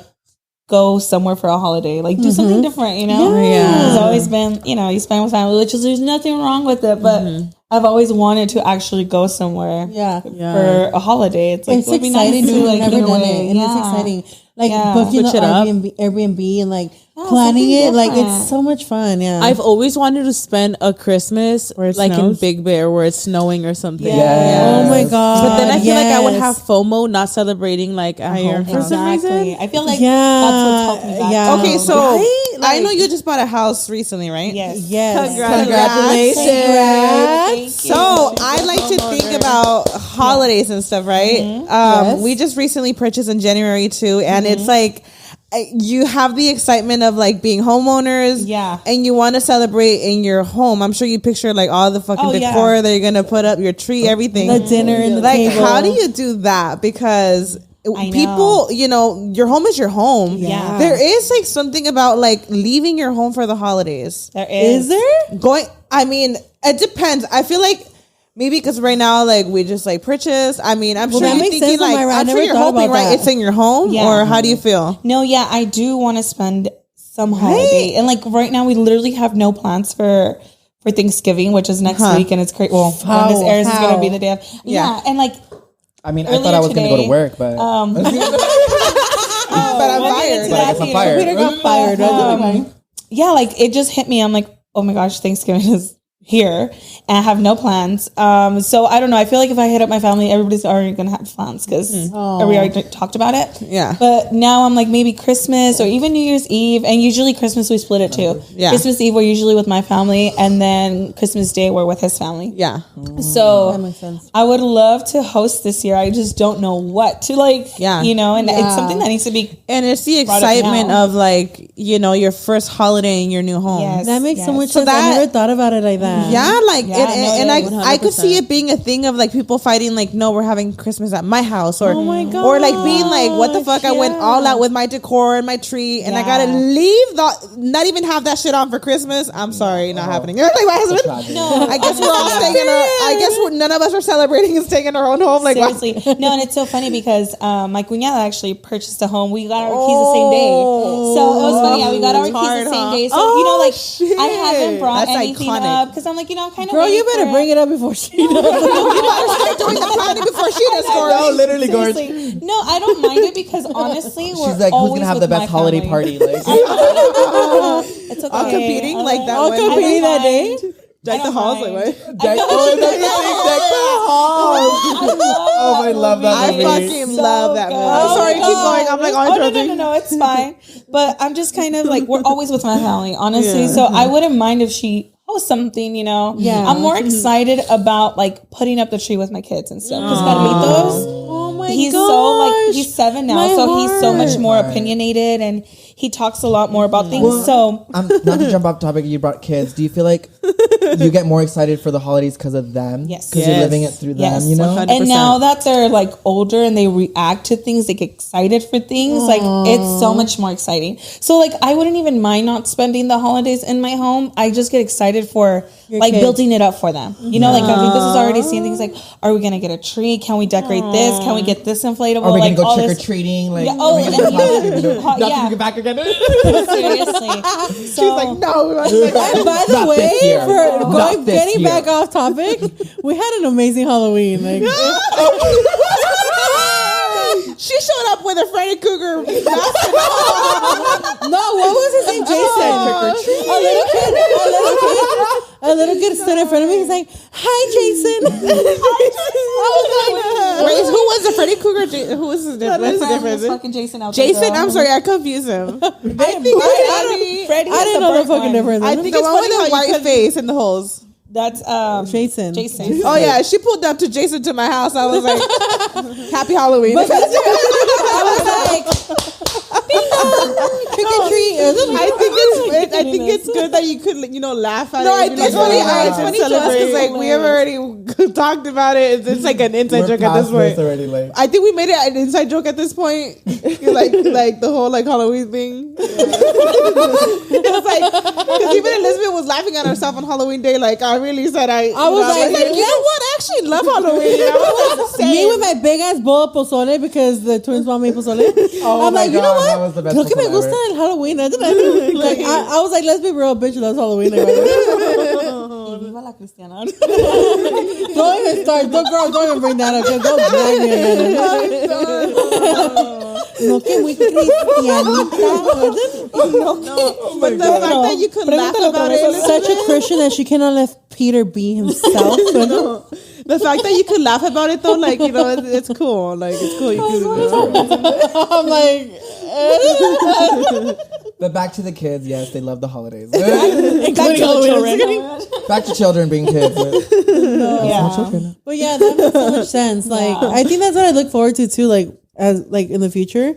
go somewhere for a holiday, like do something different, you know. Yeah, it's always been, you know, you spend with family, which is there's nothing wrong with it, but. I've always wanted to actually go somewhere for a holiday. It's like, it's exciting to like never done it, and it's exciting. Like booking the Airbnb and like planning it, like it's so much fun. Yeah, I've always wanted to spend a Christmas like in Big Bear where it's snowing or something. Yeah. Oh my god! But then I feel like I would have FOMO not celebrating like here for some reason. I feel like that's what's helped me back. Yeah. Okay, so I know you just bought a house recently, right? Yes. Congratulations. So I like to think about holidays and stuff, right? We just recently purchased in January too, and it's like you have the excitement of like being homeowners, and you want to celebrate in your home. I'm sure you picture like all the fucking decor that you're gonna put up, your tree, everything, the dinner, and the table. How do you do that? Because people, you know, your home is your home. Yeah. There is like something about like leaving your home for the holidays. There is. I mean, it depends. I feel like maybe because right now, like we just like purchased. I mean, I'm sure you're thinking like, I'm sure you're hoping, right? It's in your home, or how do you feel? No, I do want to spend some holiday, and like right now, we literally have no plans for Thanksgiving, which is next week, and it's great. Well, when this airs, is gonna be the day of and like. I mean, I thought I was going to go to work, but... but I'm fired. I'm fired. Peter got fired. Yeah, like, it just hit me. I'm like, oh my gosh, Thanksgiving is here, and I have no plans. So, I don't know. I feel like if I hit up my family, everybody's already going to have plans, because we already talked about it. Yeah. But now I'm like, maybe Christmas, or even New Year's Eve, and usually Christmas, we split it too. Yeah. Christmas Eve, we're usually with my family, and then Christmas Day, we're with his family. Yeah. So that makes sense. I would love to host this year. I just don't know what to you know, and it's something that needs to be. And it's the excitement of like, you know, your first holiday in your new home. Yes, that makes so much sense. I never thought about it like that. Yeah, like I could see it being a thing of like people fighting like, no, we're having Christmas at my house, or oh my God, or like being like, what the fuck? I went all out with my decor and my tree, and I gotta leave not even have that shit on for Christmas. I'm sorry, not happening. Like my husband. No, I guess we're all staying in our. I guess none of us are celebrating and staying in our own home. Like seriously, no, and it's so funny because my cuñada actually purchased a home. We got our keys the same day, so it was funny. Yeah, we got our keys the same day. So you know, like I haven't brought anything up because I'm like, you know, I'm kind of. Girl, you better bring it up before she does. You better start doing the party before she does. No, literally, Gorge. No, I don't mind it because honestly, she's like, who's gonna have the best holiday party? Like, it's okay. All competing like that. All competing that day. Deck the halls, like what? Deck the halls. Oh, I love that movie. I fucking love that movie. I'm sorry, keep going. I'm like, no, it's fine. But I'm just kind of like, we're always with my family, honestly. So I wouldn't mind if she host something, you know. Yeah. I'm more excited about like putting up the tree with my kids and stuff. Because Carlitos, oh my he's gosh. so like he's 7 now, My so he's so much heart. more opinionated and he talks a lot more about things. So not to jump off topic, you brought kids. Do you feel like you get more excited for the holidays because of them? Yes. Because you're living it through them, you know? 100%. and now that they're like older and they react to things, they get excited for things. Like it's so much more exciting. So like I wouldn't even mind not spending the holidays in my home. I just get excited for Your like kids. building it up for them. You know, like Carlitos is already seeing things like, are we gonna get a tree? Can we decorate this? Can we get this inflatable? Are we like going to all go trick or this. treating? Like, Yeah, oh, are we gonna and get hot, not yeah. to get back again? Seriously. So, She's like, no. And by the Not this way, year. for Not this getting year. back off topic, we had an amazing Halloween. Like, She showed up with a Freddy Krueger mask. no, what was his name? Jason. A little kid stood in front of me. He's like, "Hi, Jason." I was like, Wait, who was the Freddy Krueger? Who was his difference? What's the There's difference? fucking Jason out there. Jason, girl. I'm sorry, I confused him. I think Freddie I is didn't the know the burnt fucking one. difference. I think It's it's funny with the white face and the holes. That's Jason. Jason. Oh yeah, she pulled up to Jason to my house. I was like, "Happy Halloween." I was like, "Ding dong, trick or treat." I think it's good that you could laugh at it. I think it's funny. It's funny to us because like we have already talked about it. It's like an inside joke at this point. Already, like. I think we made it an inside joke at this point, like the whole like Halloween thing. It's like because even Elizabeth was laughing at herself on Halloween Day. Like I really said I was like, you know what? I actually love Halloween. I was like, Me with my big ass bowl of pozole because the twins want me pozole. Oh I'm my like, you know God, what? that was the best Look at me pozole gusta ever. el Halloween. I was like, let's be real, bitch. Loves Halloween. Like, Viva la Cristiana. don't even start. Don't even bring that up. Don't drag me again. No que muy cristianita. but the fact that you could laugh about it. Such a Christian that she cannot let Peter be himself. The fact that you could laugh about it though, like it's cool. Like it's cool. I'm like, But back to the kids. Yes, they love the holidays. including Halloween. Back to children being kids. Yeah. But yeah, that makes so much sense. Like, I think that's what I look forward to too. Like, as like in the future,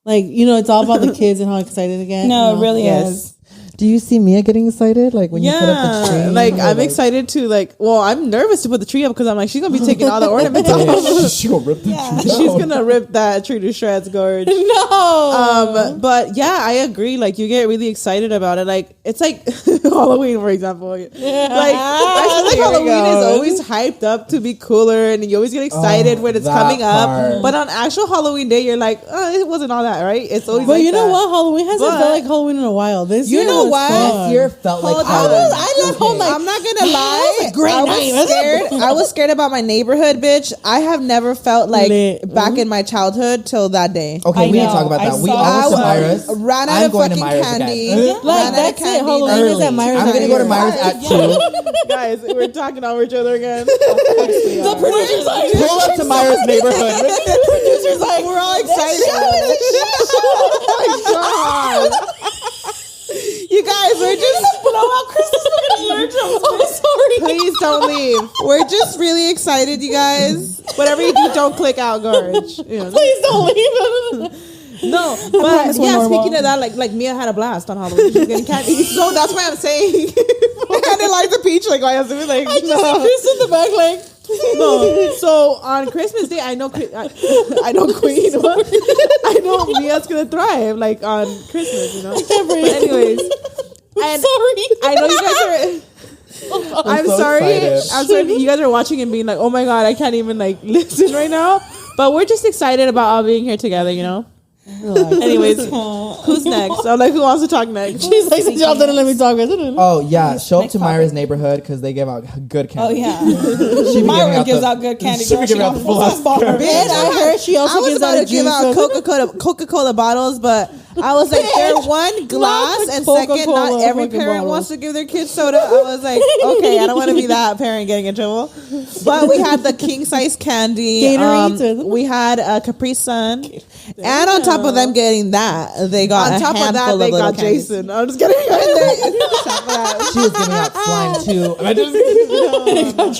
like it's all about the kids and how excited they get. No, it really is. Do you see Mia getting excited? Like when you put up the tree? Like I'm excited to I'm nervous to put the tree up because I'm like she's gonna be taking all the ornaments off. She's gonna rip the tree. She's gonna rip that tree to shreds, Gorge. No. But yeah, I agree. Like you get really excited about it. Like it's like Halloween, for example. Like I feel like Halloween is always hyped up to be cooler, and you always get excited when it's that coming up. part. But on actual Halloween day, you're like, oh, it wasn't all that, right? It's always. But like you know that. what? Halloween hasn't But- felt like Halloween in a while. This You year know was what? fun. This year felt like Halloween. I left home like, I'm not gonna lie. was a great I night. was scared. I was scared about my neighborhood, bitch. I have never felt like Lit. back in my childhood till that day. Okay, I we need to know. talk about I that. We saw- all went to I Myra's. ran out I'm of going to fucking Myra's candy. again. like Ran out of that's it. candy. Halloween is at Myra's. I'm gonna go to Myra's at 2. Guys, we're talking over each other again. The producer's like, Pull up to Myra's neighborhood. producer's like, We're all excited. Oh my god. You guys, we're just blow out Christmas eardrums. oh, sorry. Please don't leave. We're just really excited, you guys. Whatever you do, don't click out, Gorge. Please don't leave. No, but we're yeah. normal. Speaking of that, like Mia had a blast on Halloween. She's getting candy, so that's why I'm saying. And Eliza Peach, like why I was doing like I just see Chris in the back, like. no. So on Christmas Day, I know Queen. I know Mia's gonna thrive like on Christmas, you know. But anyways, and Sorry. I know you guys are. I'm so sorry. excited. I'm sorry that you guys are watching and being like, oh my god, I can't even like listen right now. But we're just excited about all being here together, you know. Anyways, who's next? I'm like, who wants to talk next? She's like, y'all didn't let me talk. Oh yeah, show up to Myra's neighborhood because they give out good candy. Oh yeah. She be Myra giving gives the- out good candy. she be Girl. giving out the full ass And I heard she I also was gives about out to a give juice. out Coca-Cola bottles, but I was like, they're one glass, and second, not every parent wants to give their kids soda. I was like, okay, I don't want to be that parent getting in trouble. But we had the king size candy. We had a Capri Sun, and on top of them getting that, they got on top of that they got candies. Jason. I'm just kidding. She was giving out slime too. I just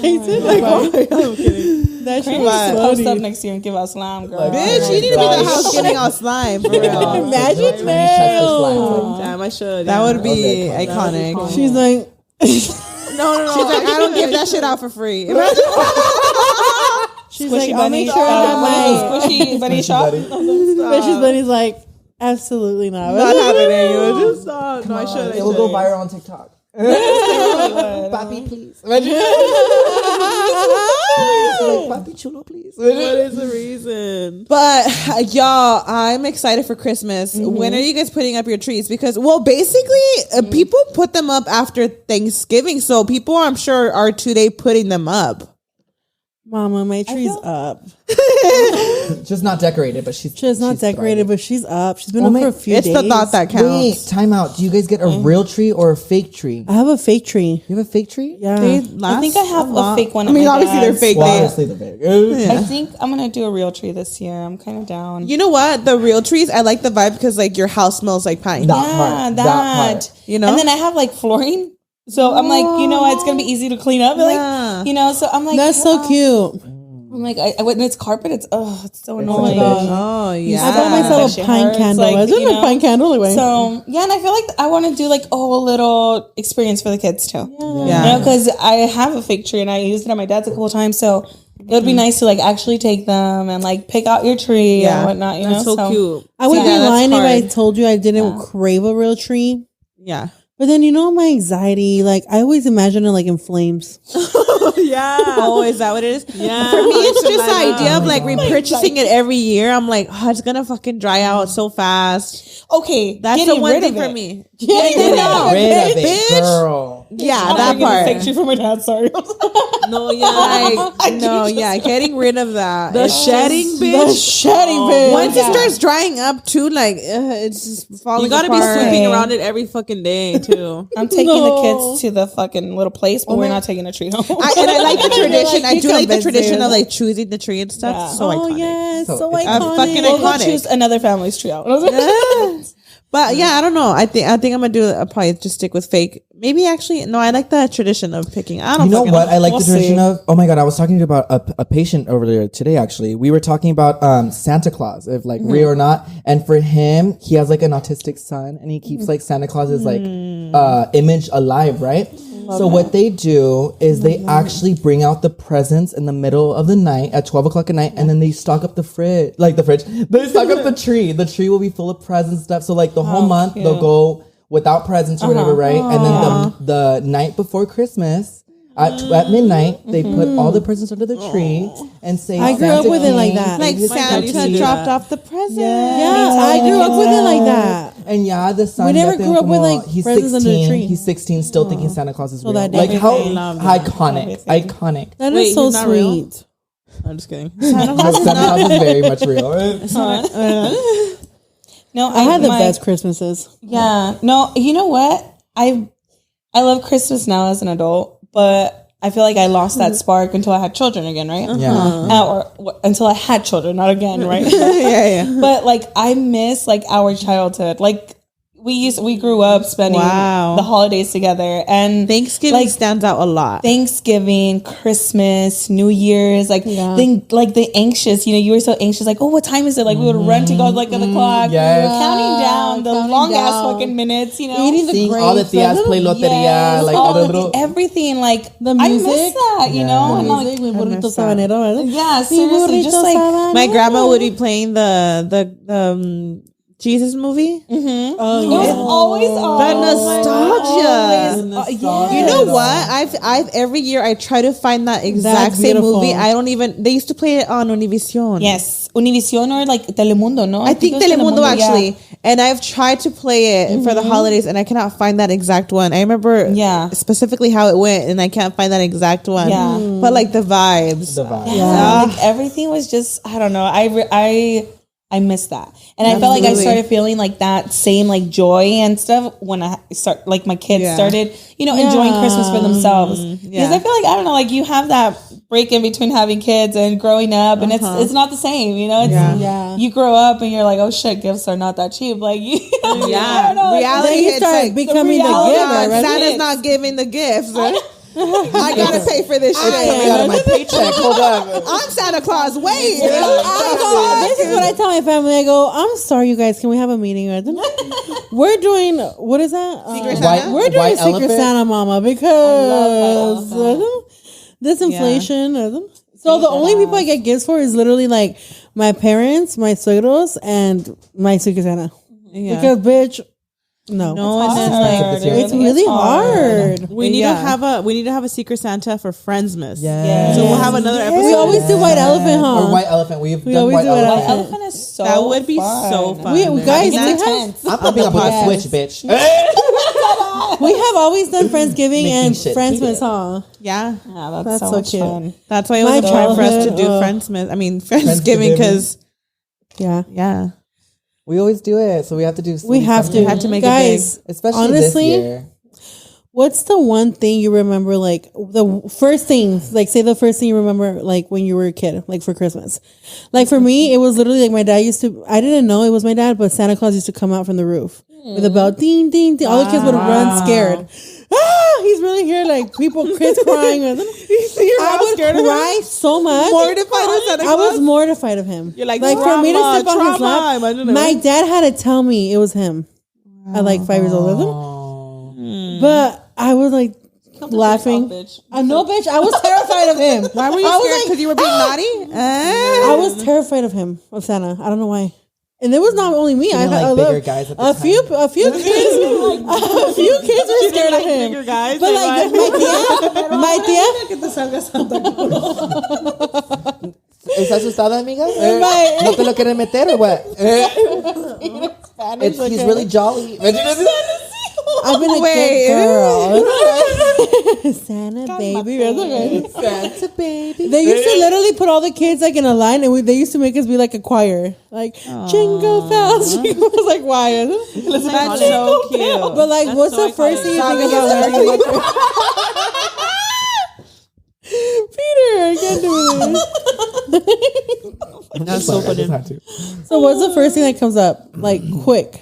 Jason. Like, oh my God, I'm kidding. That's true. Post up next year and give out slime, girl. Bitch, you need to be the house giving out slime for real. Imagine Damn, I should. That would be iconic. She's like, no. She's like, I don't give that shit out for free. She's like, I'll make sure I have my squishy bunny shop. Squishy bunny's like, absolutely not. Not happening. It was just no. I should. It will go viral on TikTok. Papi, please. Papi chulo, please. What is the reason? But y'all, I'm excited for Christmas. When are you guys putting up your trees? Because basically, people put them up after Thanksgiving, so people, I'm sure, are today putting them up. Mama, my tree's up. Just not decorated, but she's not decorated, but she's up. She's been up for a few days. It's the thought that counts. Wait, time out. Do you guys get a real tree or a fake tree? I have a fake tree. You have a fake tree? Yeah. I think I have a fake one. I mean, obviously they're fake. Obviously they're fake. I think I'm gonna do a real tree this year. I'm kind of down. You know what? The real trees, I like the vibe because like your house smells like pine. That part. You know, and then I have like flooring. So I'm like, it's gonna be easy to clean up. Like, so I'm like, that's so cute. I'm like, when it's carpet, it's so annoying. Oh yeah. I bought myself a pine candle. I did a pine candle anyway. So yeah, and I feel like I want to do like a whole little experience for the kids too. Yeah. Because I have a fake tree and I used it at my dad's a couple of times. So it would be nice to like actually take them and like pick out your tree and whatnot. That's so cute. I would be lying if I told you I didn't crave a real tree. Yeah. But then my anxiety, like I always imagine it like in flames. Yeah. Oh, is that what it is? Yeah. For me, it's just the idea of like repurchasing it every year. I'm like, it's gonna fucking dry out so fast. Okay, that's the one thing for me. Getting rid of it, girl. Yeah, that part. Fake tree for my dad. Sorry. Getting rid of that. The shedding bitch. Once it starts drying up too, like it's just falling. You gotta be sweeping around it every fucking day too. I'm taking the kids to the fucking little place, but we're not taking a tree home. I like the tradition. I do like the tradition of like choosing the tree and stuff. Yeah. So iconic. Yes, so iconic. Fucking we'll iconic. Choose another family's tree out. But yeah, I don't know. I think I'm gonna do. I'll probably just stick with fake. Maybe actually, no. I like the tradition of picking. I don't. You know what? I like the tradition of. Oh my god! I was talking about a patient over there today. Actually, we were talking about Santa Claus, if like real or not. And for him, he has like an autistic son, and he keeps like Santa Claus's like image alive, right? So what they do is they actually bring out the presents in the middle of the night at 12 o'clock at night, and then they stock up the fridge. They stock up the tree. The tree will be full of presents and stuff. So like the whole month they'll go without presents or whatever, right? And then the night before Christmas at midnight they put all the presents under the tree and say, I grew up with it like that. Like Santa dropped off the presents. Yeah, I grew up with it like that. And the son. We never grew up with like he's presents 16. under the tree. He's 16, still thinking Santa Claus is real. Like how iconic. That is so sweet. I'm just kidding. Santa Claus is very much real. No, I had the best Christmases. Yeah. No, you know what? I love Christmas now as an adult, but I feel like I lost that spark until I had children again, right? Yeah. Until I had children, not again, right? Yeah. But like I miss like our childhood. Like we grew up spending the holidays together, and Thanksgiving stands out a lot. Thanksgiving, Christmas, New Year's, the anxious. You were so anxious, like, oh, what time is it? Like we would run to go like at the clock, counting down the long ass fucking minutes. Eating the grapes, all the tias play loteria, like all the little everything, like the music. I miss that, you know. And like burrito sabanero, yeah, seriously, just like my grandma would be playing the Jesus movie. Mm-hmm. Oh, yeah. It was always on. The nostalgia. You know what? I've every year I try to find that exact same movie. I don't even. They used to play it on Univision. Yes, Univision or like Telemundo. No, I think Telemundo actually. Yeah. And I've tried to play it for the holidays, and I cannot find that exact one. I remember specifically how it went, and I can't find that exact one. Yeah, but like the vibes. Yeah, like everything was just, I don't know. I miss that. And I felt like I started feeling like that same like joy and stuff when I start, like my kids started, you know, enjoying Christmas for themselves. Because I feel like, I don't know, like you have that break in between having kids and growing up, and it's not the same, you know. It's, you grow up and you're like, oh shit, gifts are not that cheap. Like, you know, I don't know, reality hits like becoming the giver. Right? Santa's not giving the gifts. I gotta pay for this shit. Out of my paycheck. Hold on. I'm Santa Claus. Wait. This is what I tell my family. I go, I'm sorry, you guys. Can we have a meeting? We're doing, what is that? Secret Santa? We're doing Secret Santa, Mama, because this inflation. So the only people I get gifts for is literally like my parents, my suegros, and my Secret Santa. Because, bitch, no, and then it's really hard. We need to have a Secret Santa for Friendsmas. So we'll have another episode. We always do White Elephant, huh? Or White Elephant. We done always White do White Elephant. Elephant is so That would be so fun. We guys, I'm popping up with a Switch, bitch. we have always done Friendsgiving and shit Friendsmas, huh? Yeah, that's so cute. Fun. That's why it was important for us to do Friendsgiving, because yeah. We always do it, so we have to do. We have to make guys, it big, especially honestly, this year. What's the one thing you remember, like the first thing, like say the first thing you remember, like when you were a kid, like for Christmas? Like for me, it was literally like my dad used to, I didn't know it was my dad, but Santa Claus used to come out from the roof with a bell, ding, ding, ding. All the kids would run scared. He's really here, like people kids crying. I would cry so much. Mortified of Santa Claus? I was mortified of him. You're like for me to step on his lap, my dad had to tell me it was him at like 5 years old. But I was like laughing. No, bitch. I was terrified of him. Why were you scared? Because you were being naughty? I was terrified of him, of Santa. I don't know why. And it was not only me. I had bigger guys at the a few kids. A few kids were scared of him. Bigger guys, but like my tia. ¿Estás asustada, amiga? ¿No te lo quieres meter or what? He's really jolly. I've been a good girl. Santa baby. Santa baby. They used to literally put all the kids like in a line, and they used to make us be like a choir, like jingle bells. Jingle bells, like why? That's so cute. But like, That's what's so the first thing you think about when you watch Peter, I can't do this. That's so funny. So what's the first thing that comes up? Like quick.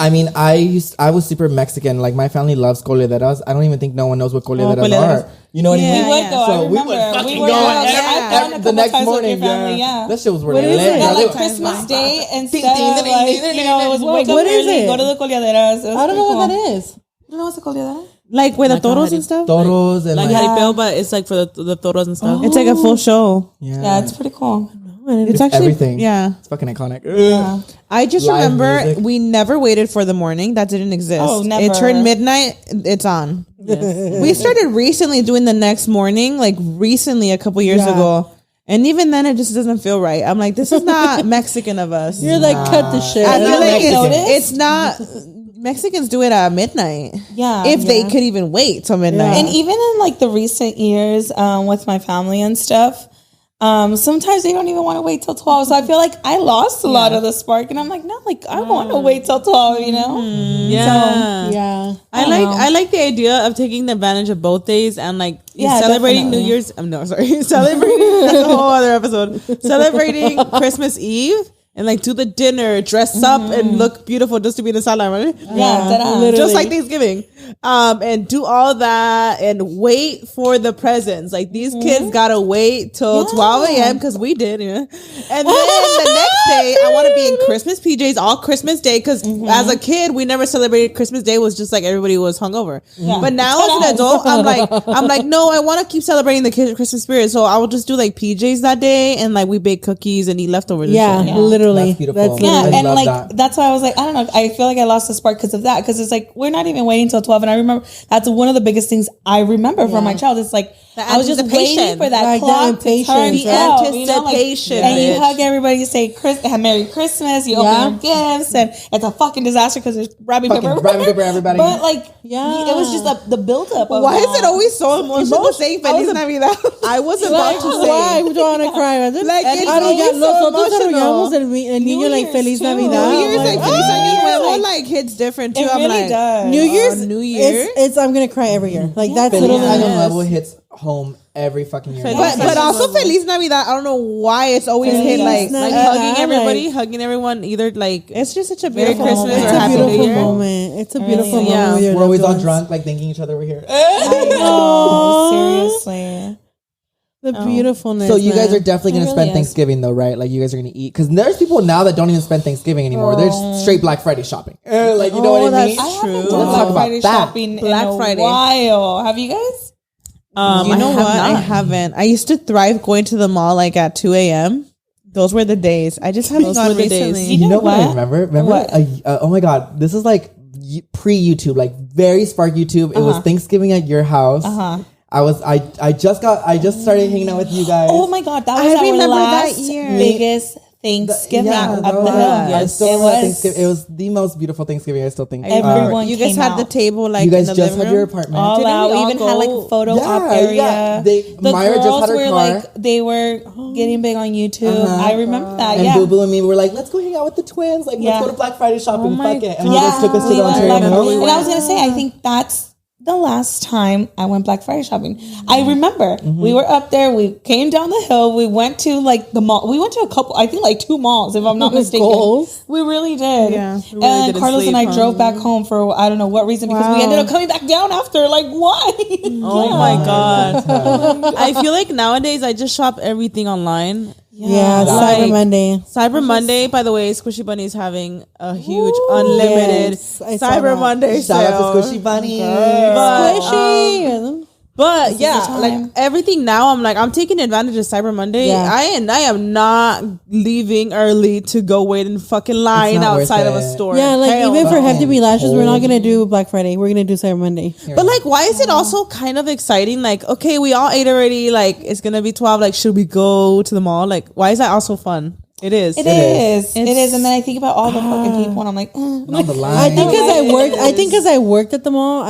I mean, I was super Mexican. Like my family loves colederas. I don't even think no one knows what colederas are. You know what I mean? We would go. So I remember. we would fucking go. The next morning, that shit was really lit. Yeah, like Christmas Day and stuff. Like, you know, it was wake up early, go to the coleaderas. I don't know what that is. You know what's a coleadera? Like with the toros and stuff? Toros and like jaripeo, but it's like for the toros and stuff. It's like a full show. Yeah, it's pretty cool. It's actually everything. Yeah, it's fucking iconic. Yeah. I just Live remember music. we never waited for the morning. That didn't exist. Oh, never. It turned midnight. It's on. Yes. We started recently doing the next morning, like recently a couple years ago. And even then, it just doesn't feel right. I'm like, this is not Mexican of us. You're like, cut the shit. I feel like it's not. Mexicans do it at midnight. Yeah. If they could even wait till midnight. And even in like the recent years with my family and stuff, sometimes they don't even want to wait till 12. So I feel like I lost a lot of the spark, and I'm like, no, like I want to wait till 12, you know? Yeah. So, I like the idea of taking the advantage of both days and like celebrating definitely. New Year's. Celebrating that's a whole other episode. Celebrating Christmas Eve. And like do the dinner, dress up and look beautiful just to be in the sala, right? Yeah, just like Thanksgiving. And do all that and wait for the presents. Like these kids gotta wait till 12 a.m. because we did, And then the next day, I want to be in Christmas PJs all Christmas Day because as a kid, we never celebrated Christmas Day. It was just like everybody was hungover. But now as an adult, I'm like, no, I want to keep celebrating the Christmas spirit. So I will just do like PJs that day and like we bake cookies and eat leftovers. Yeah, literally. That's beautiful. Yeah, I and love like that. that's why I was like, I don't know. I feel like I lost the spark because of that. Because it's like we're not even waiting till 12 12. And I remember that's one of the biggest things I remember from my child. It's like, I was just waiting for that clock to turn the anticipation. And you hug everybody, you say Merry Christmas, you open your gifts, and it's a fucking disaster because there's wrapping paper everybody. But like, it was just the buildup. Why is it always so emotional saying Feliz Navidad? I was about to say. Why would you want to cry? Like, it's so emotional. El niño like Feliz Navidad. New Year's like Feliz Navidad like hits different too. It I'm really like, does. New Year. It's I'm gonna cry every year. Like that's Feliz Navidad hits home every fucking year. But also Feliz Navidad. I don't know why it's always hit like hugging everybody, hugging everyone. Either like it's just such a Merry beautiful Christmas moment. or Happy New Year. Moment. It's a beautiful moment. We're always all drunk, like thanking each other we're here. Seriously. The beautifulness. So you guys are definitely going to spend Thanksgiving though, right? Like you guys are going to eat. Because there's people now that don't even spend Thanksgiving anymore. They're straight Black Friday shopping. Like, you know what I mean? I haven't done Black Friday shopping in a while. Have you guys? You know what? I haven't. I used to thrive going to the mall like at 2 a.m. Those were the days. I just haven't gone recently. You know what I remember? What? Oh my God. This is like pre-YouTube, like very spark YouTube. It was Thanksgiving at your house. I just started hanging out with you guys. Oh my God, that was our last biggest Thanksgiving up the hill. Yes, it was. It was the most beautiful Thanksgiving. I still think everyone. You guys had the table like you guys in the just living had room? your apartment. All out. We even had like a photo op area. Yeah. The Myra girls just had her were car. like they were getting big on YouTube. I remember that. And Boo Boo and me were like, let's go hang out with the twins. Like let's go to Black Friday shopping. Fuck it. And you guys took us to the Ontario. And I was gonna say, I think that's the last time I went Black Friday shopping. I remember we were up there, we came down the hill, we went to like the mall. We went to a couple, I think like 2 malls, if I'm not mistaken. We really did. Yeah, really and Carlos and I drove back home for I don't know what reason because we ended up coming back down after. Like, why? Oh my God. I feel like nowadays I just shop everything online. Yeah, Cyber Monday. Cyber Monday, by the way, Squishy Bunny is having a huge unlimited Cyber Monday sale. Shout out to Squishy Bunny. Squishy. But yeah, like everything now, I'm like, I'm taking advantage of Cyber Monday. Yeah. I am not leaving early to go wait in fucking line outside of a store. Yeah, like even for Hefty Bee Lashes, we're not gonna do Black Friday. We're gonna do Cyber Monday. But like, why is it also kind of exciting? Like, okay, we all ate already. Like, it's gonna be 12. Like, should we go to the mall? Like, why is that also fun? It is. It is. And then I think about all the fucking people, and I'm like, I think because I worked at the mall,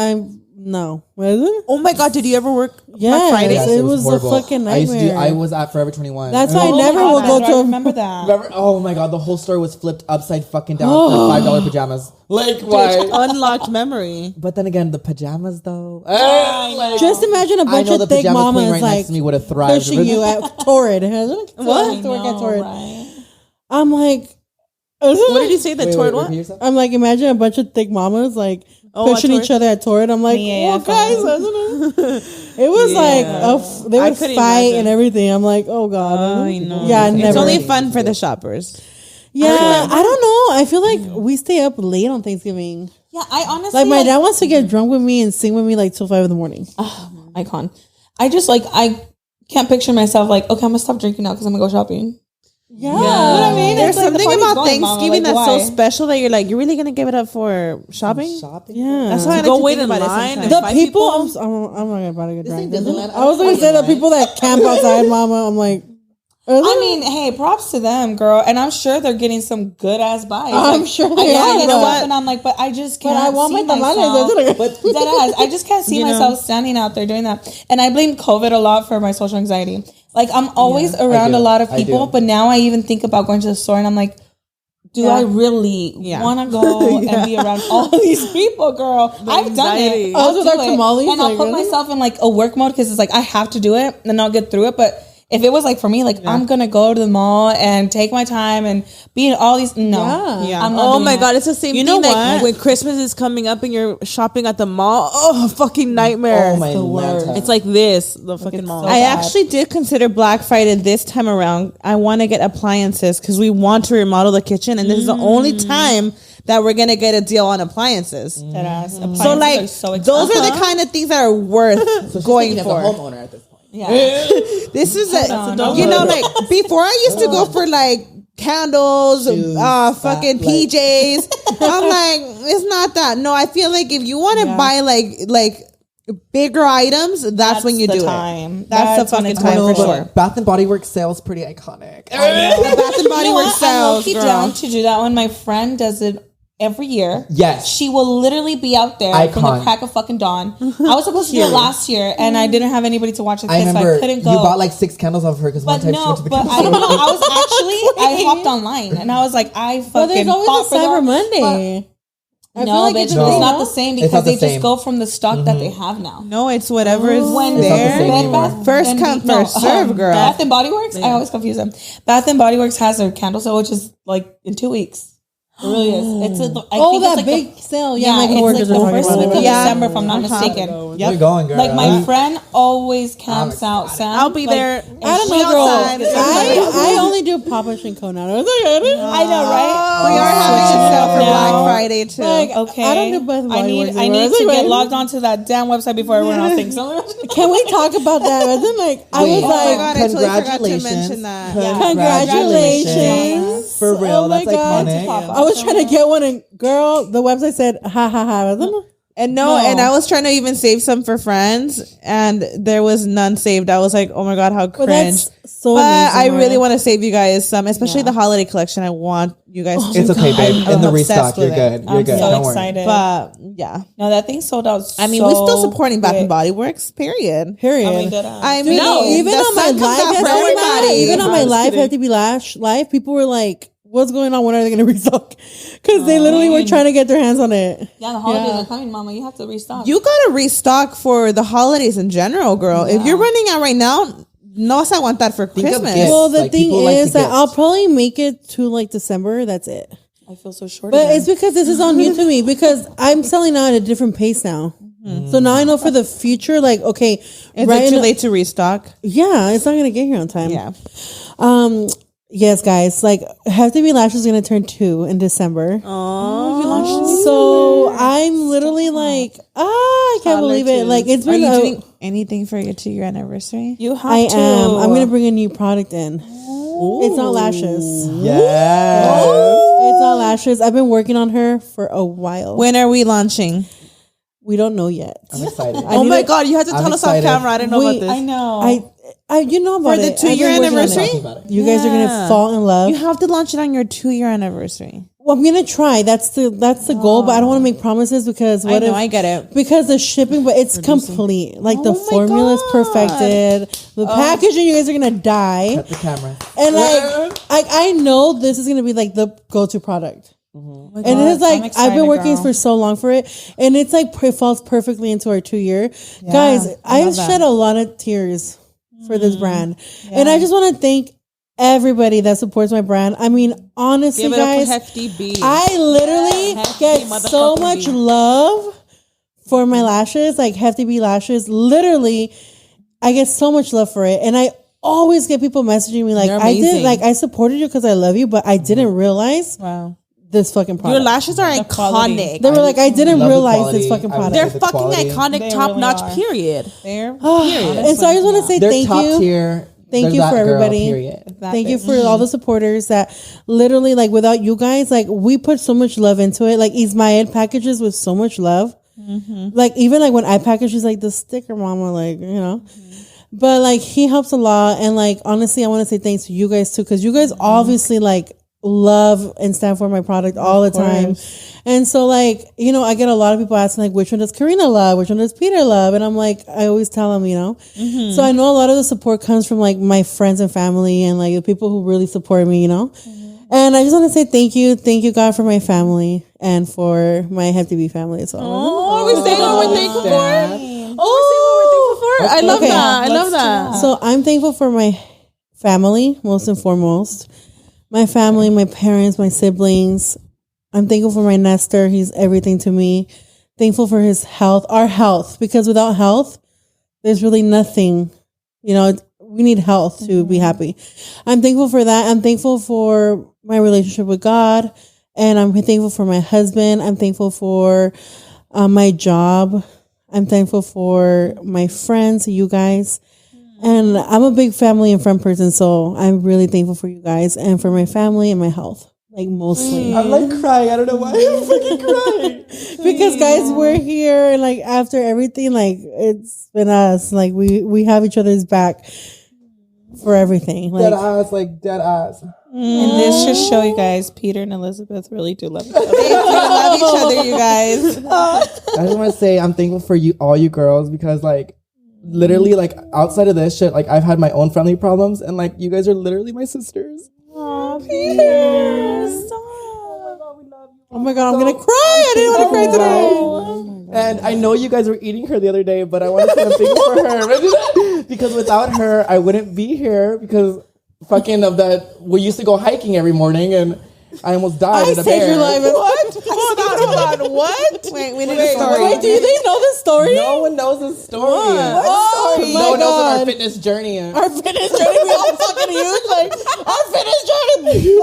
No. Was it? Oh my God, did you ever work Black Friday? Yes, it was a fucking nightmare. I was at Forever 21. That's why I never will go to. Remember that? Oh my God, the whole store was flipped upside fucking down for $5 pajamas. Like, why? Unlocked memory. But then again, the pajamas though. Just imagine a bunch of thick mamas right like next to me would have thrived. pushing you at Torrid. What? I'm like, what did you say? The Torrid what? I'm like, imagine a bunch of thick mamas like pushing each other at Torrid. I'm like, guys, it was like they would fight and everything. I'm like, oh God, yeah, never. It's only fun for the shoppers. Yeah, I don't know. I feel like we stay up late on Thanksgiving. Yeah, I honestly like my dad wants to get drunk with me and sing with me like till 5 a.m. Icon. I just like I can't picture myself like okay, I'm gonna stop drinking now because I'm gonna go shopping. Yeah. You know what I mean? There's like something about Thanksgiving Mama, like, that's why? so special that you're like, you're really gonna give it up for shopping? Yeah. That's why I like go to wait think in about line. it. The people, I'm not about to get drunk. I was gonna say the people that camp outside, Mama. I'm like, I mean, hey, props to them, girl, and I'm sure they're getting some good ass buys. I'm sure they are. You know what? And I'm like, but I just can't. But I want see my myself. I just can't see myself standing out there doing that. And I blame COVID a lot for my social anxiety. Like I'm always around a lot of people, but now I even think about going to the store, and I'm like, do I really want to go and be around all these people, girl? I've done it. I'll do it, and I'll put myself in like a work mode because it's like I have to do it, and I'll get through it, but. If it was like for me, like I'm gonna go to the mall and take my time and be in all these. No, I'm not oh my God, it's the same thing. Like when Christmas is coming up and you're shopping at the mall. Oh, fucking nightmare! Oh my God, it's like this, the fucking mall. I actually did consider Black Friday this time around. I want to get appliances because we want to remodel the kitchen, and this is the only time that we're gonna get a deal on appliances. So like those are the kind of things that are worth going for. The homeowner at this point. Yeah, this is like before I used to go for like candles, Shoes, fucking PJs. I'm like, it's not that. No, I feel like if you want to buy like bigger items, that's when you do time. it. That's the fucking time for sure. Bath and Body Works sales pretty iconic. The Bath and Body Works sales, I'm down to do that one. My friend does it every year. Yes. She will literally be out there from the crack of fucking dawn. I was supposed to do it last year and I didn't have anybody to watch the kids, so I couldn't go. You bought like 6 candles off of her because one time she went to the candle. I don't know. I hopped online and I was like, there's always a Cyber Monday. No, bitch, it's not the same because they just go from the stock that they have now. No, it's whatever is there. First come, first serve, girl. Bath and Body Works, I always confuse them. Bath and Body Works has their candle sale, which is like in 2 weeks. It really is. It's that big sale. Yeah, my coworkers are talking about it. December, if I'm not mistaken. You're going, girl. Like my friend always camps out. Sam, I'll be there. I don't know, girl. I only do Papa Shinko now. I know, right? We are having a sale for Black Friday too. Okay, I don't do Bath and Body Works. I need to get logged onto that damn website before everyone else thinks. Can we talk about that? And then I was like, congratulations. Congratulations. For real, that's iconic. I was trying to get one, and girl, the website said, ha ha ha. And I was trying to even save some for friends, and there was none saved. I was like, oh my God, how cringe. So I really want to save you guys some, especially the holiday collection. I want you guys to. It's okay, babe. In the restock, you're good. You're good. So Don't excited. But yeah. No, that thing sold out. I mean, we're still supporting Bath and Body Works, period. I mean, even on my live, even on my live, have to be live, people were like, what's going on? When are they going to restock? Because they literally were trying to get their hands on it. Yeah, the holidays are coming, Mama. You have to restock. You got to restock for the holidays in general, girl. Yeah. If you're running out right now, no, I want that for Christmas. Well, the thing is that I'll probably make it to like December. That's it. I feel so short. But it's because this is all new to me because I'm selling out at a different pace now. Mm-hmm. So now I know for the future, like, okay. Is it too late to restock? Yeah, it's not going to get here on time. Yeah. Yes, guys. Like, Have to Be Lash is going to turn 2 in December. Oh, so I'm literally like, I can't believe it. Like, it's been. Are you doing anything for your 2-year anniversary? You have I am. I'm going to bring a new product in. Ooh. It's not lashes. Yes. It's not lashes. I've been working on her for a while. When are we launching? We don't know yet. I'm excited. Oh my God, you have to tell us on camera. I didn't know about this. I know. You know about it. For the 2-year anniversary? You guys are gonna fall in love. You have to launch it on your 2-year anniversary. Well, I'm gonna try. That's the goal, but I don't want to make promises because I get it. Because the shipping, but it's complete. Like the formula is perfected. The packaging, you guys are gonna die. Cut the camera. And I know this is gonna be like the go-to product. Mm-hmm. And it's like I've been working for so long for it, and it's like it falls perfectly into our 2-year. Yeah, guys, I've shed a lot of tears for this brand, and I just want to thank everybody that supports my brand. I mean, honestly, guys, I literally get so much love for my lashes, like Hefty Bee lashes. Literally, I get so much love for it, and I always get people messaging me like, I supported you because I love you, but I didn't realize. Wow. This fucking product. Your lashes are iconic. They were like, I didn't realize this fucking product. They're fucking iconic, top notch. Period. Period. And so I just want to say thank you. Tier. Thank you for everybody. Thank you for all the supporters that literally, like, without you guys, like, we put so much love into it. Like, Ismael packages with so much love. Mm-hmm. Like, even like when I package, he's like the sticker mama, like, you know. Mm-hmm. But like, he helps a lot. And like, honestly, I want to say thanks to you guys too, because you guys obviously like love and stand for my product all the time. And so like, you know, I get a lot of people asking like, which one does Karina love? Which one does Peter love? And I'm like, I always tell them, you know. Mm-hmm. So I know a lot of the support comes from like my friends and family and like the people who really support me, you know. Mm-hmm. And I just want to say thank you God for my family and for my Hefty Bee family as well. Oh, we're saying what we're thankful for. Oh, I love that. I love that. So I'm thankful for my family, most and foremost. My family, my parents, my siblings. I'm thankful for my Nestor. He's everything to me. Thankful for his health, our health, because without health, there's really nothing. You know, we need health to be happy. I'm thankful for that. I'm thankful for my relationship with God. And I'm thankful for my husband. I'm thankful for my job. I'm thankful for my friends, you guys. And I'm a big family and friend person, so I'm really thankful for you guys and for my family and my health. Like mostly. I'm like crying. I don't know why I'm fucking crying. Because guys, we're here and like after everything, like it's been us. Like we have each other's back for everything. Like, dead ass. And this should show you guys Peter and Elizabeth really do love each other. They love each other, you guys. I just want to say I'm thankful for you, all you girls, because like literally like outside of this shit, like I've had my own family problems and like you guys are literally my sisters. Aw, Peter. oh my god, I'm gonna cry. I didn't want to cry today. And I know you guys were eating her the other day, but I want to say I'm thankful for her because without her I wouldn't be here because fucking of that. We used to go hiking every morning and I almost died in a bear. Your life. What? Hold on. What? Wait, we need a story. Wait, do they know the story? No one knows the story. Oh, No my one knows God. our fitness journey. Our fitness journey, we all fucking huge. Like, our fitness journey.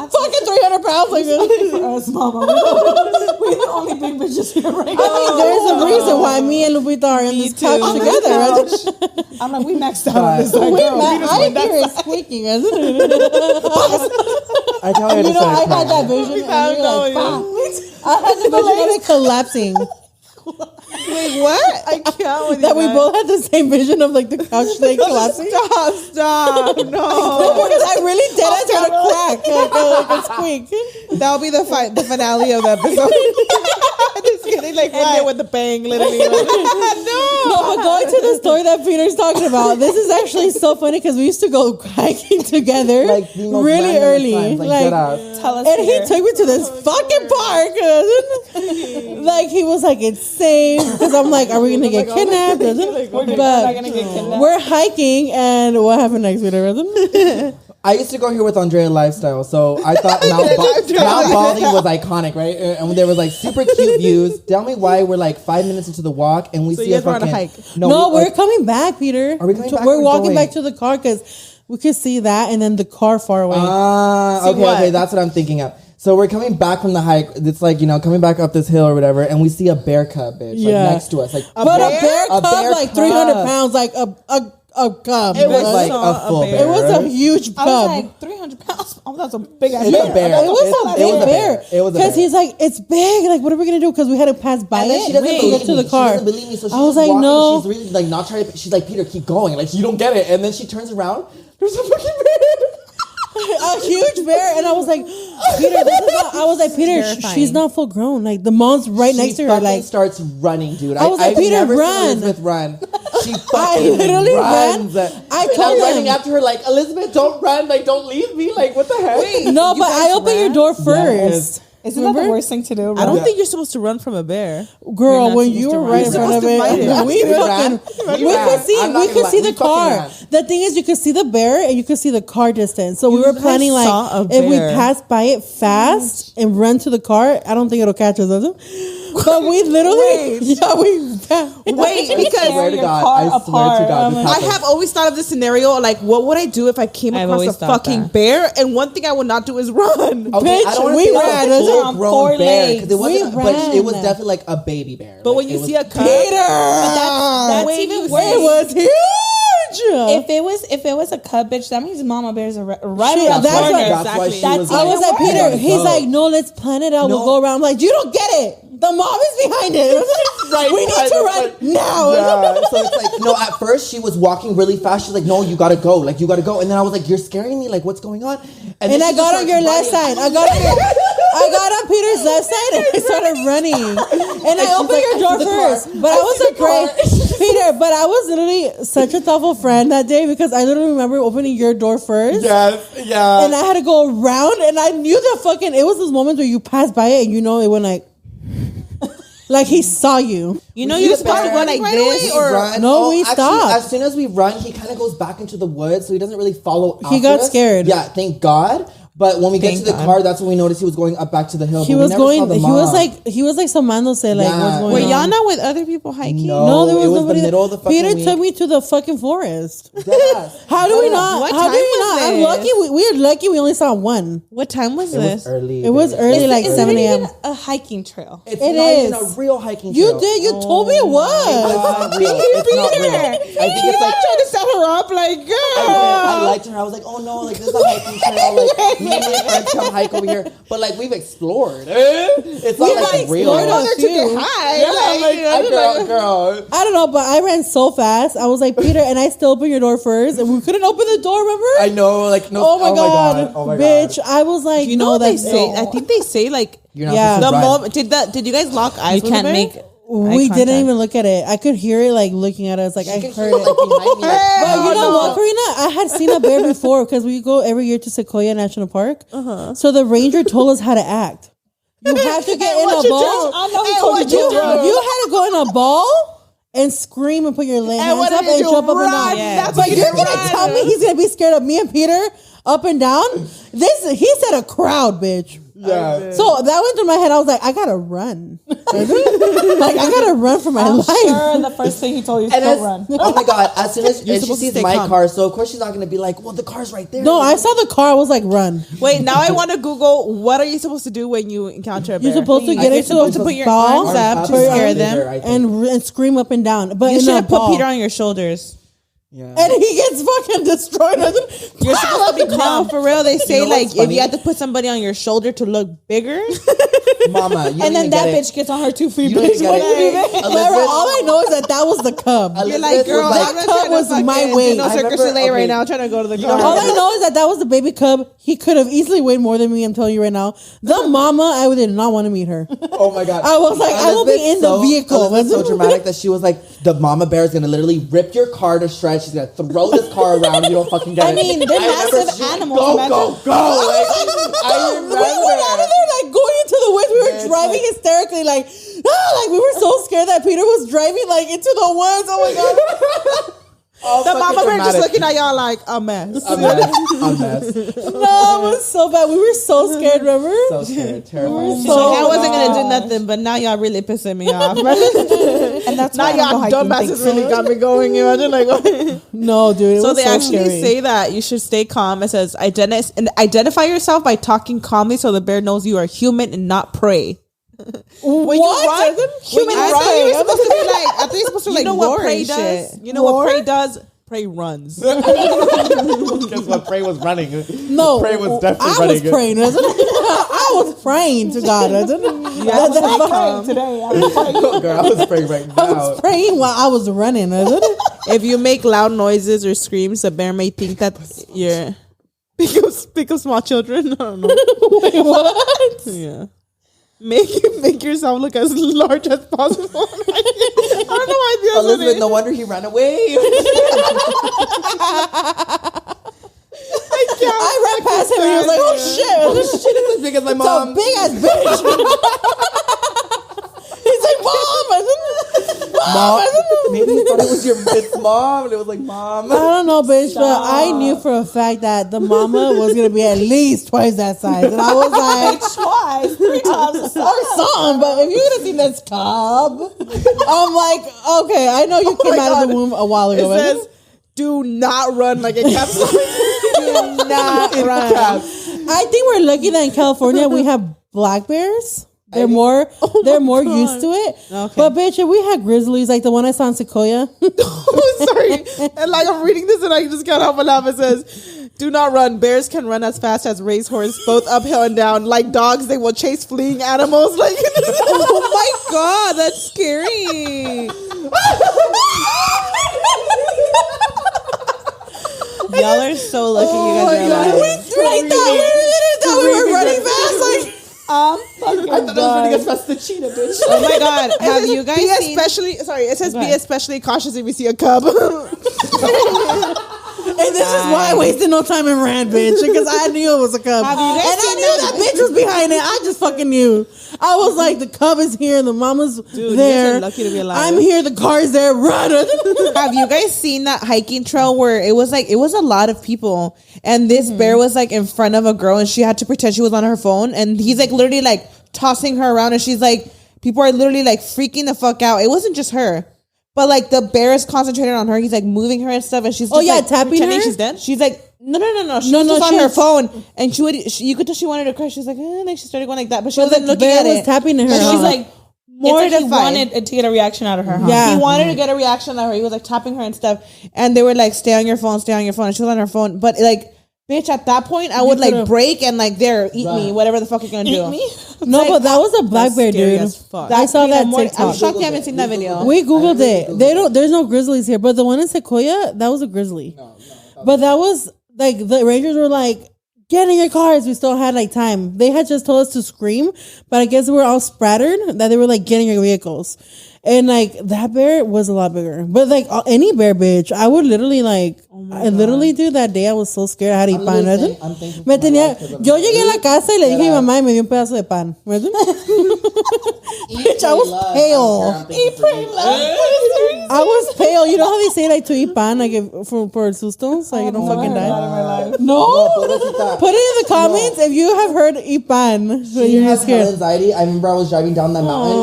fucking 300 pounds. Like, for us, mama. We're the only big bitches here right now. I mean, there's a reason why me and Lupita are in this couch together. Right? I'm like, we maxed out on this. I hear it squeaking, isn't it? I can't wait to You know, I start had that crying. vision. And you're like, "Fuck." I had the vision of it collapsing. Wait, what? I can't with you. That we both had the same vision of like the couch like collapsing. Stop. No. Because I really did. I started to crack like a squeak. That'll be the finale of the episode. Just kidding. Like, right with the bang, literally. No, but going to the story that Peter's talking about, this is actually so funny because we used to go hiking together Like, the most really random early. times, like, dead ass. Tell us. And he Peter. took me to this fucking park. Like, he was like, it's safe. Because I'm like, are we going to get kidnapped? We're not gonna get kidnapped. We're hiking, and what happened next, Peter? I used to go here with Andrea Lifestyle, so I thought Mount Bali was iconic, right? And there was like super cute views. Tell me why we're like 5 minutes into the walk and we see you a guys were on a fucking hike. No, we're like, coming back, Peter. Are we coming back We're or walking going? back to the car because we could see that and then the car far away. okay, that's what I'm thinking of. So we're coming back from the hike. It's like, you know, coming back up this hill or whatever, and we see a bear cub, bitch, like next to us. Like a bear A cub, bear like cub. 300 pounds, like a cub. It was bitch. like a full bear. It was a huge I cub. was like 300 pounds. Oh, that's a big ass It's a bear. It was a big bear. It was a Because bear. he's like, it's big. Like, what are we gonna do? Because we had to pass by And then it she doesn't to believe get to me. the car. She doesn't believe me, so she's I was like, walking, no. She's really like not trying to. She's like, Peter, keep going. Like you don't get it. And then she turns around. There's a fucking bear. A huge bear, and I was like, Peter, this is not, I was like, Peter, she's not full grown. Like the mom's right next to her. Fucking Like starts running, dude. I was like, I've Peter, never run. seen Elizabeth run. She fucking literally runs. ran. I And told I'm running him. after her like, Elizabeth, don't run. Like, don't leave me. Like, what the heck? no, but I opened your door first. Isn't that the worst thing to do? I don't think you're supposed to run from a bear. Girl, when you were right in front of supposed to fight it, it. we ran. fucking, We ran. could see, I'm not we gonna could lie. see We the fucking car. ran. The thing is, you could see the bear and you could see the car distance. So we were guys planning saw a like, if we bear. pass by it fast and run to the car, I don't think it'll catch us, does it? But we literally, Wait, I because swear to your God. car I swear to apart. God. This I happened. have always thought of this scenario, like, what would I do if I came I've across a always thought fucking that. bear? And one thing I would not do is run. Okay, Bitch, I don't wanna we say it was ran. a Those are full-grown poor bear, legs. 'cause it wasn't, We but it was ran. definitely like a baby bear. But Like, when it you was- see a cub, That's Wait, even it worse. It was huge. If it was a cub bitch, that means mama bears are right Shit, around the that's corner. what- That's why Exactly. she was I was like, "We Peter, gotta he's go." like, no, let's plan it out. We'll No. go around. I'm like, you don't get it. The mom is behind it. Right, we need right, to right. run now. Yeah, so it's like, no, at first she was walking really fast. She's like, no, you gotta go. Like, you gotta go. And then I was like, you're scaring me. Like, what's going on? And then I she got just on your starts left running. side. I got on Peter's left side and I started running. And I she's opened like, your I door see the car. first. But I I was see the afraid. car. Peter, but I was literally such a thoughtful friend that day because I literally remember opening your door first. Yes, yeah. And I had to go around and I knew the fucking, it was those moments where you pass by it and you know it went like he saw you. you know We you're see the supposed to bear. run like We this, or run. No, we actually, stopped. As soon as we run, he kind of goes back into the woods, so he doesn't really follow. He after got us. scared. Yeah, thank God. But when we get to the car, that's when we noticed he was going up back to the hill. He was going. He was like somándose. Like, what's going Were on? y'all not with other people hiking? No, there was nobody. The middle of the fucking Peter week. took me to the fucking forest. Yes. How do we not? What How time do we was not? I'm this? lucky. We're lucky. We only saw one. What time was It this? was early. It was early, like 7 a.m. A hiking trail. It's It not is. even a real hiking You trail. did. You told me it was. It's not real. It's not real. I think it's like trying to set her up, like, girl. I liked her. I was like, oh no, like this is a hiking trail. Like me and my friends come hike over here, but like we've explored. It's not like real. explored us, To get high. Girl. I don't know, but I ran so fast. I was like, Peter, and I still opened your door first, and we couldn't open the door. Remember? I know, like no. Oh my god, Oh my bitch! God. I was like, You know what they say? I think they say like You're not Yeah. supposed to the run. moment did you guys lock eyes? You with can't her? make. we didn't even look at it. I could hear it like looking at us. Like I You heard can it. feel it, like, behind me, like, But you know what, Karina? I had seen a bear before because we go every year to Sequoia National Park. So the ranger told us how to act. You have to get in a ball. I know he told you You had to go in a ball and scream and put your hands what up did and you jump up and run? down. Yeah. That's But what you're you gonna run. tell me he's gonna be scared of me and Peter up and down? He said a crowd, bitch. Yeah. So that went through my head. I was like, I gotta run. Like I gotta run for my life. Sure, the first thing he told you is And don't as, run. oh my god! As soon as and she supposed to sees stay my calm. car, so of course she's not gonna be like, "Well, the car's right there." No, I saw the car. I was like, run. Wait, now I want to Google what are you supposed to do when you encounter a bear? You're supposed to get You're into supposed a to put your ball arms up to Arms scare up, them. I think. and scream up and down. But You in should a have put ball. Peter on your shoulders. Yeah. And he gets fucking destroyed. You're supposed to be calm. For real, they say know like what's if funny? you have to put somebody on your shoulder to look bigger. Mama, you And then that get bitch gets on her 2 feet. You don't even get Laura, Elizabeth, all I know is that was the cub. You're like, Elizabeth girl, was I'm like, not trying to was my fucking weight. do no I Cirque du remember- Soleil right okay. now. I'm trying to go to the know car. All I know is that was the baby cub. He could have easily weighed more than me. I'm telling you right now. The mama, I did not want to meet her. oh my god! I was like, I will be Elizabeth's in the vehicle. Elizabeth's so dramatic that she was like, the mama bear is gonna literally rip your car to shreds. She's gonna throw this car around. You don't fucking get it. I mean, they're massive animals. Go, Imagine- go, go! Like, I remember. We went out of there like going into the woods. We were It's driving like- hysterically, like we were so scared that Peter was driving like into the woods. Oh my god! All The fucking mama bear just dramatic. looking at y'all like a mess. A mess. No, it was so bad. We were so scared. Remember? So scared, terrible. She's like, I wasn't gonna do nothing, but now y'all really pissing me off. And that's now why I don't go y'all hiking, dumbasses thanks. really got me going. Imagine like. No, dude. It So was they so actually scary. say that you should stay calm. It says identify yourself by talking calmly so the bear knows you are human and not prey. When you run, Human I is thought prey. you were supposed to be like, I thought you were supposed to You like know what roar prey and does? shit. You know what prey does? Prey runs. Guess what? Prey was running. No, Prey was definitely I running. was praying. I was praying to God. Today, Girl, I was praying right I now. was praying while I was running. If you make loud noises or screams, the bear may think that you're pick up small children. I don't know. Wait, what? Yeah. Make yourself look as large as possible. I don't know why the other Elizabeth, no wonder he ran away. I ran past him and he was like, "Oh shit!" Shit is as big as my It's a mom. big ass bitch. He's like, "Mom." Maybe he thought it was it's mom, and it was like, Mom. I don't know, bitch, but I knew for a fact that the mama was gonna be at least twice that size, and I was like, twice, 3 times. or something. But if you're gonna see this cub, I'm like, okay, I know you came out of the womb a while It ago. but- says, "Do not run," like it kept saying. Do not run. I think we're lucky that in California we have black bears. They're more used to it. Okay. But bitch, if we had grizzlies like the one I saw in Sequoia, Sorry. And like I'm reading this and I just can't help but laugh. It says, "Do not run. Bears can run as fast as racehorses, both uphill and down. Like dogs, they will chase fleeing animals." Like, oh my god, that's scary. Y'all are so lucky you guys are alive. we were running fast. Like, I'm fucking I thought I was running as fast as the cheetah, bitch. Oh my god, have you guys Be seen? It says be especially cautious if you see a cub. and this is why I wasted no time and ran, bitch, because I knew it was a cub. And I knew that bitch was behind it. I just fucking knew. I was like, the cub is here and the mama's there. You guys are lucky to be alive. I'm here, the car's there, run. Have you guys seen that hiking trail where it was a lot of people and this bear was like in front of a girl and she had to pretend she was on her phone and he's like literally like tossing her around and she's like, people are literally like freaking the fuck out. It wasn't just her. But like the bear is concentrated on her. He's like moving her and stuff, and she's just, like, tapping her. She's dead. She's like, no. She was just on her phone, and you could tell she wanted to cry. She's like, and then she started going like that, but she wasn't looking at it. Tapping her. She's like mortified. He wanted to get a reaction out of her. Huh? Yeah, he wanted to get a reaction out of her. He was like tapping her and stuff, and they were like, stay on your phone, and she was on her phone, but like. Bitch, at that point, I would like break and like, eat me, whatever the fuck you're gonna do. No, like, but that was a black bear, dude. I saw that TikTok. I'm shocked you haven't seen that video. We Googled it. There's no grizzlies here, but the one in Sequoia, that was a grizzly. No, but that was like, the rangers were like, get in your cars. We still had like time. They had just told us to scream, but I guess we were all splattered that they were like, get in your vehicles. And like that bear was a lot bigger, but like any bear, bitch, I would literally like, I literally do that day. I was so scared. I had to eat pan, ¿verdad? Yo llegué a la casa y le dije a mi mamá y me dio un pedazo de pan, ¿verdad? Bitch, I was pale. I was pale. You know how they say like to eat pan, like for susto, so you don't fucking die. No, put it in the comments if you have heard eat pan. She has anxiety. I remember I was driving down that mountain,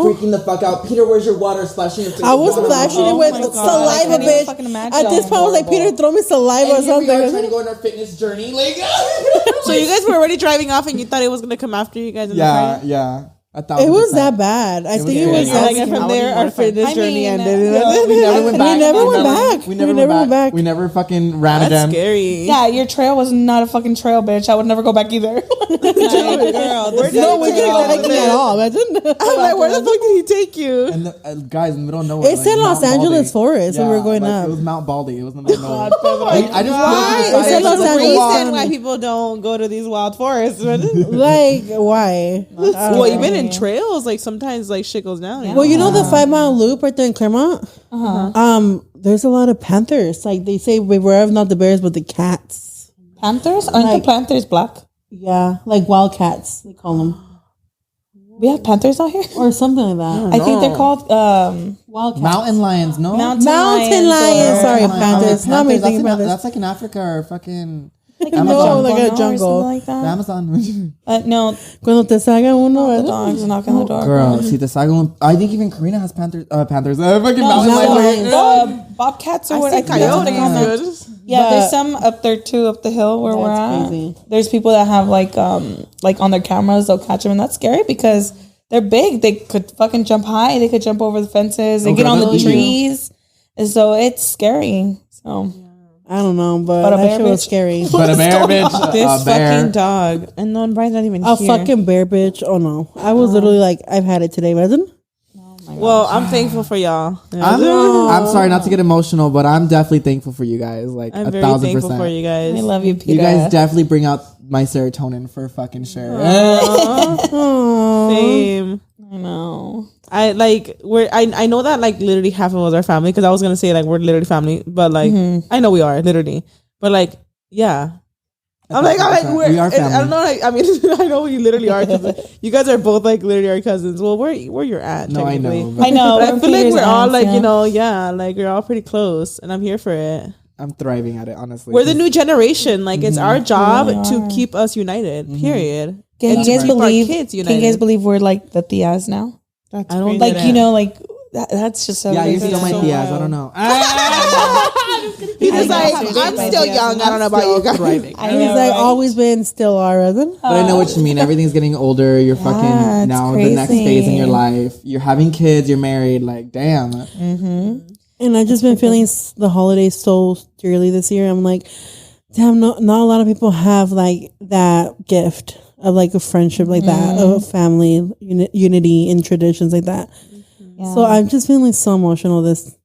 freaking the fuck out. Peter, where's your water? Splashing your face. I was splashing it with saliva, bitch. At this point, I was like, Peter, throw me saliva or something. We were trying to go on our fitness journey, like. So you guys were already driving off, and you thought it was gonna come after you guys in the car? Yeah. It was that bad. I think it was like from there our fitness journey ended. We never went back. We never fucking ran again. That's scary. Yeah, your trail was not a fucking trail, bitch. I would never go back either. Girl, we didn't let him at all. I'm like, where the fuck did he take you? And the guys in the middle of nowhere. It's in Los Angeles Forest. We were going up. It was Mount Baldy. It was in the middle of nowhere. I just It's in Los Angeles. Reason why people don't go to these wild forests. Like why? Well, even in trails, like sometimes like shit goes down. Well, you know the 5 mile loop right there in Claremont. There's a lot of panthers. Like they say, wherever not the bears, but the cats. Panthers? Aren't the panthers black? Yeah, like wild cats they call them. We have panthers out here, or something like that. I think they're called wild cats. Mountain lions. No, mountain lions. Sorry, panthers. Not me thinking panthers. That's like in Africa or fucking. Like a jungle. Like that. The Amazon. No. Cuando te salga uno, the dogs knock on the door. Girl, see the salga. I think even Karina has panthers. Fucking mountain lions. Bobcats or what? I think coyotes. Yeah, there's some up there too, up the hill where we're at. Crazy. There's people that have like on their cameras, they'll catch them, and that's scary because they're big. They could fucking jump high. They could jump over the fences. They get on the trees, and so it's scary. So. I don't know, but that shit was scary. But a bear, bitch. This fucking dog. And no, Brian's not even here. A fucking bear, bitch. Oh, no. I was literally like, I've had it today, wasn't? Well, I'm thankful for y'all. I'm sorry not to get emotional, but I'm definitely thankful for you guys. Like, I'm very thankful for you guys. I love you, Peter. You guys definitely bring out my serotonin for fucking sure. Same. I know. I know that like literally half of us are family because I was gonna say like we're literally family, but like I know we are literally, but like yeah, I'm like we are family. I don't know. Like, I mean, I know we literally are. You guys are both like literally our cousins. Well, where you're at? No, I know. I know. But I feel like we're all like like we're all pretty close, and I'm here for it. I'm thriving at it, honestly. We're the new generation. Like it's our job to keep us united. Period. Can you guys believe we're like the tias now? That's I don't like like that's just so. Yeah, you're still my tias. I don't know. He's just like I'm still young. I don't know about you guys. He's like always been, still are, isn't? But I know what you mean. Everything's getting older. You're fucking now crazy. The next phase in your life. You're having kids. You're married. Like damn. And I've just been feeling the holidays so dearly this year. I'm like, damn, not a lot of people have like that gift of like a friendship like that, of a family unity and traditions like that. Yeah. So I'm just feeling so emotional this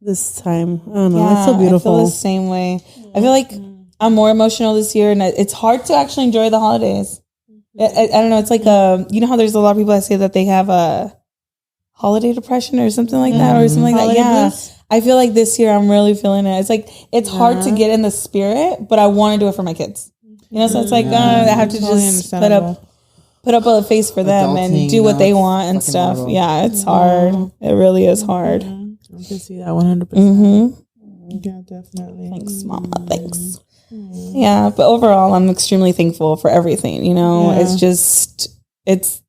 time. I don't know. It's so beautiful. I feel the same way. I feel like I'm more emotional this year, and it's hard to actually enjoy the holidays. I don't know. It's like you know how there's a lot of people that say that they have holiday depression or something like that, or something like Holiday that. Yeah. blues. I feel like this year I'm really feeling it. It's like, it's hard to get in the spirit, but I want to do it for my kids. You know, so it's like, I have to just put up a face for them and do what they want and stuff. Horrible. Yeah, it's hard. It really is hard. I can see that 100%. Yeah, definitely. Thanks, Mama. Thanks. Yeah, but overall, I'm extremely thankful for everything. You know, it's just, it's,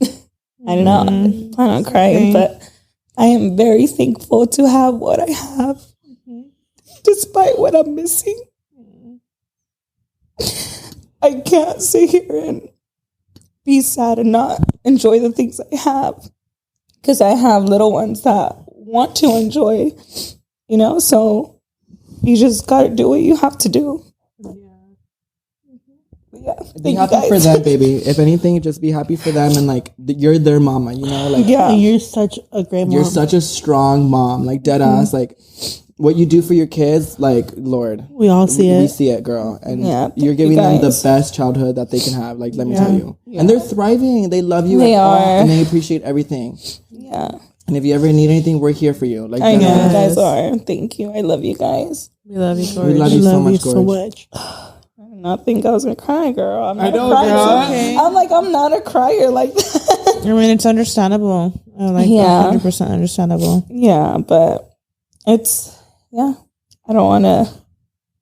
I don't know, I plan on crying, but I am very thankful to have what I have, despite what I'm missing. I can't sit here and be sad and not enjoy the things I have, because I have little ones that want to enjoy, you know, so you just got to do what you have to do. Yeah. Be happy for them, baby. If anything, just be happy for them, and like you're their mama, you know. Like, yeah, you're such a great mom. You're such a strong mom, like dead ass. Like what you do for your kids, like Lord, we all see it. We see it, girl, and you're giving them the best childhood that they can have. Like, let me tell you, and they're thriving. They love you. They are, and they appreciate everything. Yeah. And if you ever need anything, we're here for you. Like, I know you guys are. Thank you. I love you guys. We love you, Gorge. We love you so much. I did not think I was gonna cry, girl. I'm not a crier. Okay. I'm like, I'm not a crier like that. I mean, it's understandable. Like 100% understandable. Yeah, but it's I don't want to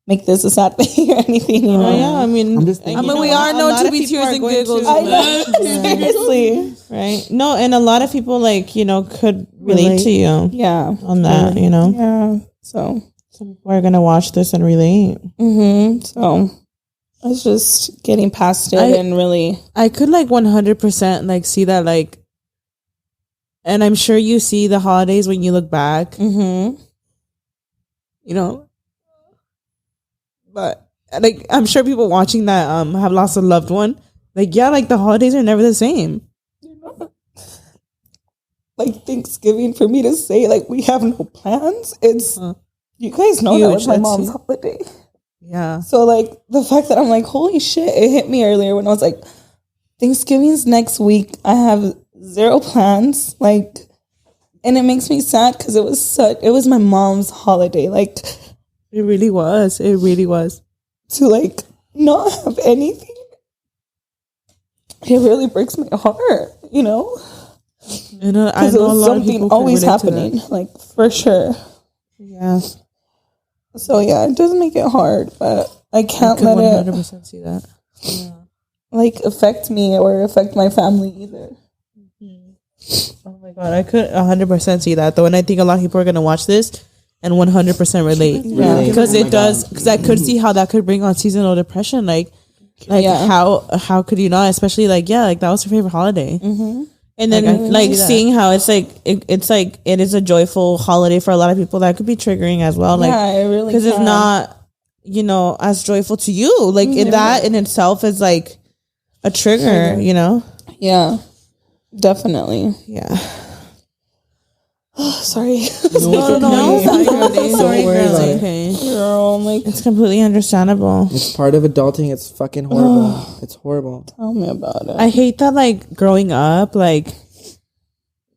make this a sad thing or anything, you know. I mean, we are known to be Tears and Giggles. I know, seriously, right? No, and a lot of people could relate to you, on that, you know. Yeah, so some people are gonna watch this and relate. So it's just getting past it, and really, I could 100% see that and I'm sure you see the holidays when you look back, you know. But I'm sure people watching that have lost a loved one. The holidays are never the same. Thanksgiving, for me to say we have no plans, it's you guys know that was my mom's holiday. Yeah. So the fact that I'm holy shit, it hit me earlier when I was Thanksgiving's next week. I have zero plans. And it makes me sad because it was my mom's holiday. It really was. It really was. To not have anything. It really breaks my heart, you know? I know a lot of people always happening, for sure. Yeah. So it doesn't make it hard, but I can't let 100% see that. Yeah. Affect me or affect my family either. Oh my God, I could 100% see that though, and I think a lot of people are gonna watch this and 100% relate. Yeah, because it does. Because I could see how that could bring on seasonal depression. How could you not? Especially that was her favorite holiday. And then seeing how it's it is a joyful holiday for a lot of people, that could be triggering as well. It really, because it's not as joyful to you. That in itself is a trigger. You know. Yeah, definitely. Yeah. Oh, sorry. No. Sorry, girl. Okay. Girl, it's completely understandable. It's part of adulting. It's fucking horrible. It's horrible. Tell me about it. I hate that. Growing up,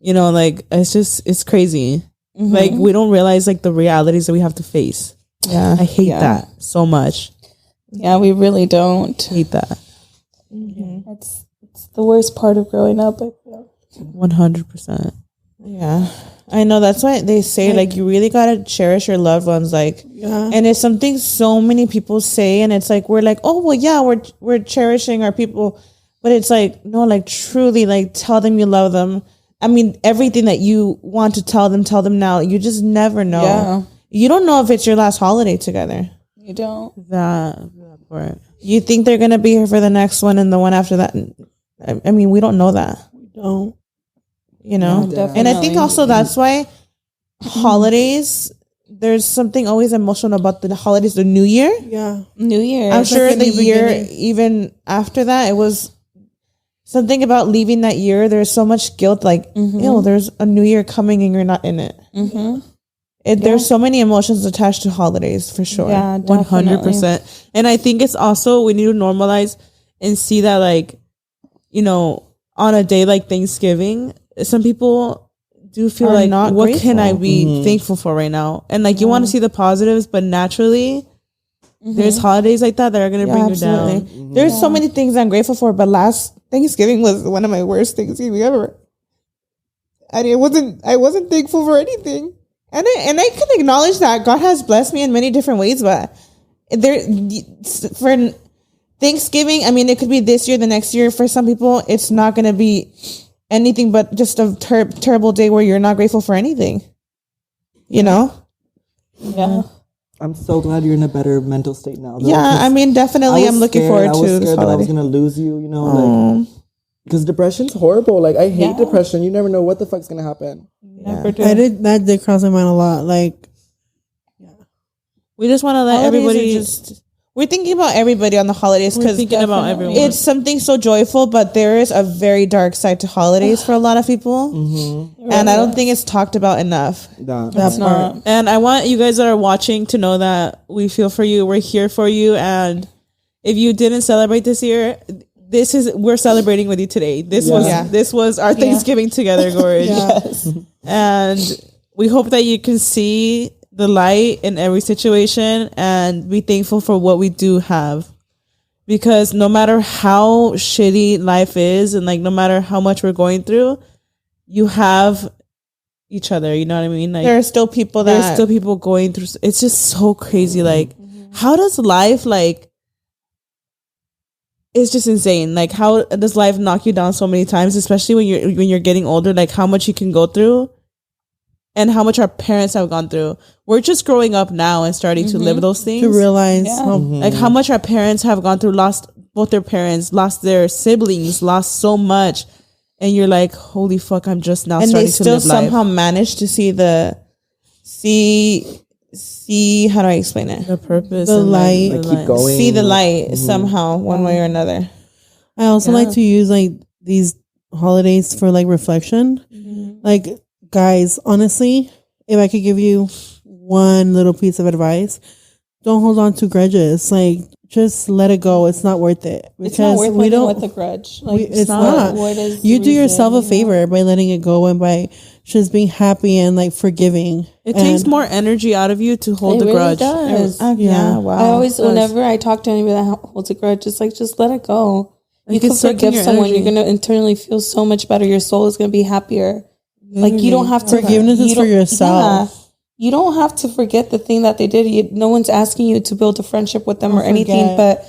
it's crazy. We don't realize the realities that we have to face. Yeah, I hate that so much. Yeah, we really don't. Hate that. It's the worst part of growing up, I feel. 100%. Yeah, I know. That's why they say you really gotta cherish your loved ones. And it's something so many people say, and it's we're oh well, yeah, we're cherishing our people, but it's no, truly, tell them you love them. I mean, everything that you want to tell them now. You just never know. Yeah. You don't know if it's your last holiday together. You don't. That part. You think they're gonna be here for the next one and the one after that. I mean, we don't know that. We don't. You know, and I think also that's why holidays, there's something always emotional about the holidays. The New Year, New Year. I'm sure the year even after that, it was something about leaving that year. There's so much guilt, there's a new year coming and you're not in it. There's so many emotions attached to holidays for sure. Yeah, 100%. And I think it's also, we need to normalize and see that on a day like Thanksgiving, some people do feel like, what can I be thankful for right now? And like, you want to see the positives, but naturally, there's holidays like that are going to bring you down. There's so many things I'm grateful for, but last Thanksgiving was one of my worst Thanksgiving ever. And I wasn't thankful for anything. And I can acknowledge that God has blessed me in many different ways, but for Thanksgiving, I mean, it could be this year, the next year. For some people, it's not going to be anything but just a terrible day where you're not grateful for anything. You know? Yeah. I'm so glad you're in a better mental state now. Yeah, I mean, definitely I'm looking forward to this holiday. That I was going to lose you, you know, like, because depression's horrible. Like, I hate depression. You never know what the fuck's going to happen. That did cross my mind a lot. Like, we just want to let everybody we're thinking about everybody on the holidays because thinking about everyone. It's something so joyful, but there is a very dark side to holidays for a lot of people, and I don't think it's talked about enough. That's not. And I want you guys that are watching to know that we feel for you. We're here for you, and if you didn't celebrate this year, we're celebrating with you today. This was our Thanksgiving together, Gorge. Yes. And we hope that you can see the light in every situation and be thankful for what we do have, because no matter how shitty life is and like no matter how much we're going through, you have each other, you know what I mean? Like, there's still people going through. It's just so crazy. Like, how does life, like, it's just insane. Like, how does life knock you down so many times, especially when you're getting older, like how much you can go through and how much our parents have gone through. We're just growing up now and starting to live those things. To realize like how much our parents have gone through, lost both their parents, lost their siblings, lost so much. And you're like, holy fuck, I'm just now starting to live life. And they still somehow managed to see how do I explain it? The purpose. The light. Like, keep going. See the light somehow, one way or another. I also like to use like these holidays for like reflection. Like, guys, honestly, if I could give you one little piece of advice, don't hold on to grudges. Like, just let it go. It's not worth it. It's not worth living with a grudge. Like, it's not. You do yourself a favor by letting it go and by just being happy and like forgiving. It takes more energy out of you to hold the grudge. Does. Wow. I always, whenever I talk to anybody that holds a grudge, it's like, just let it go. You can forgive someone. You're going to internally feel so much better. Your soul is going to be happier. Like, you don't have to. Forgiveness is for yourself. Yeah, you don't have to forget the thing that they did. No one's asking you to build a friendship with them or anything, but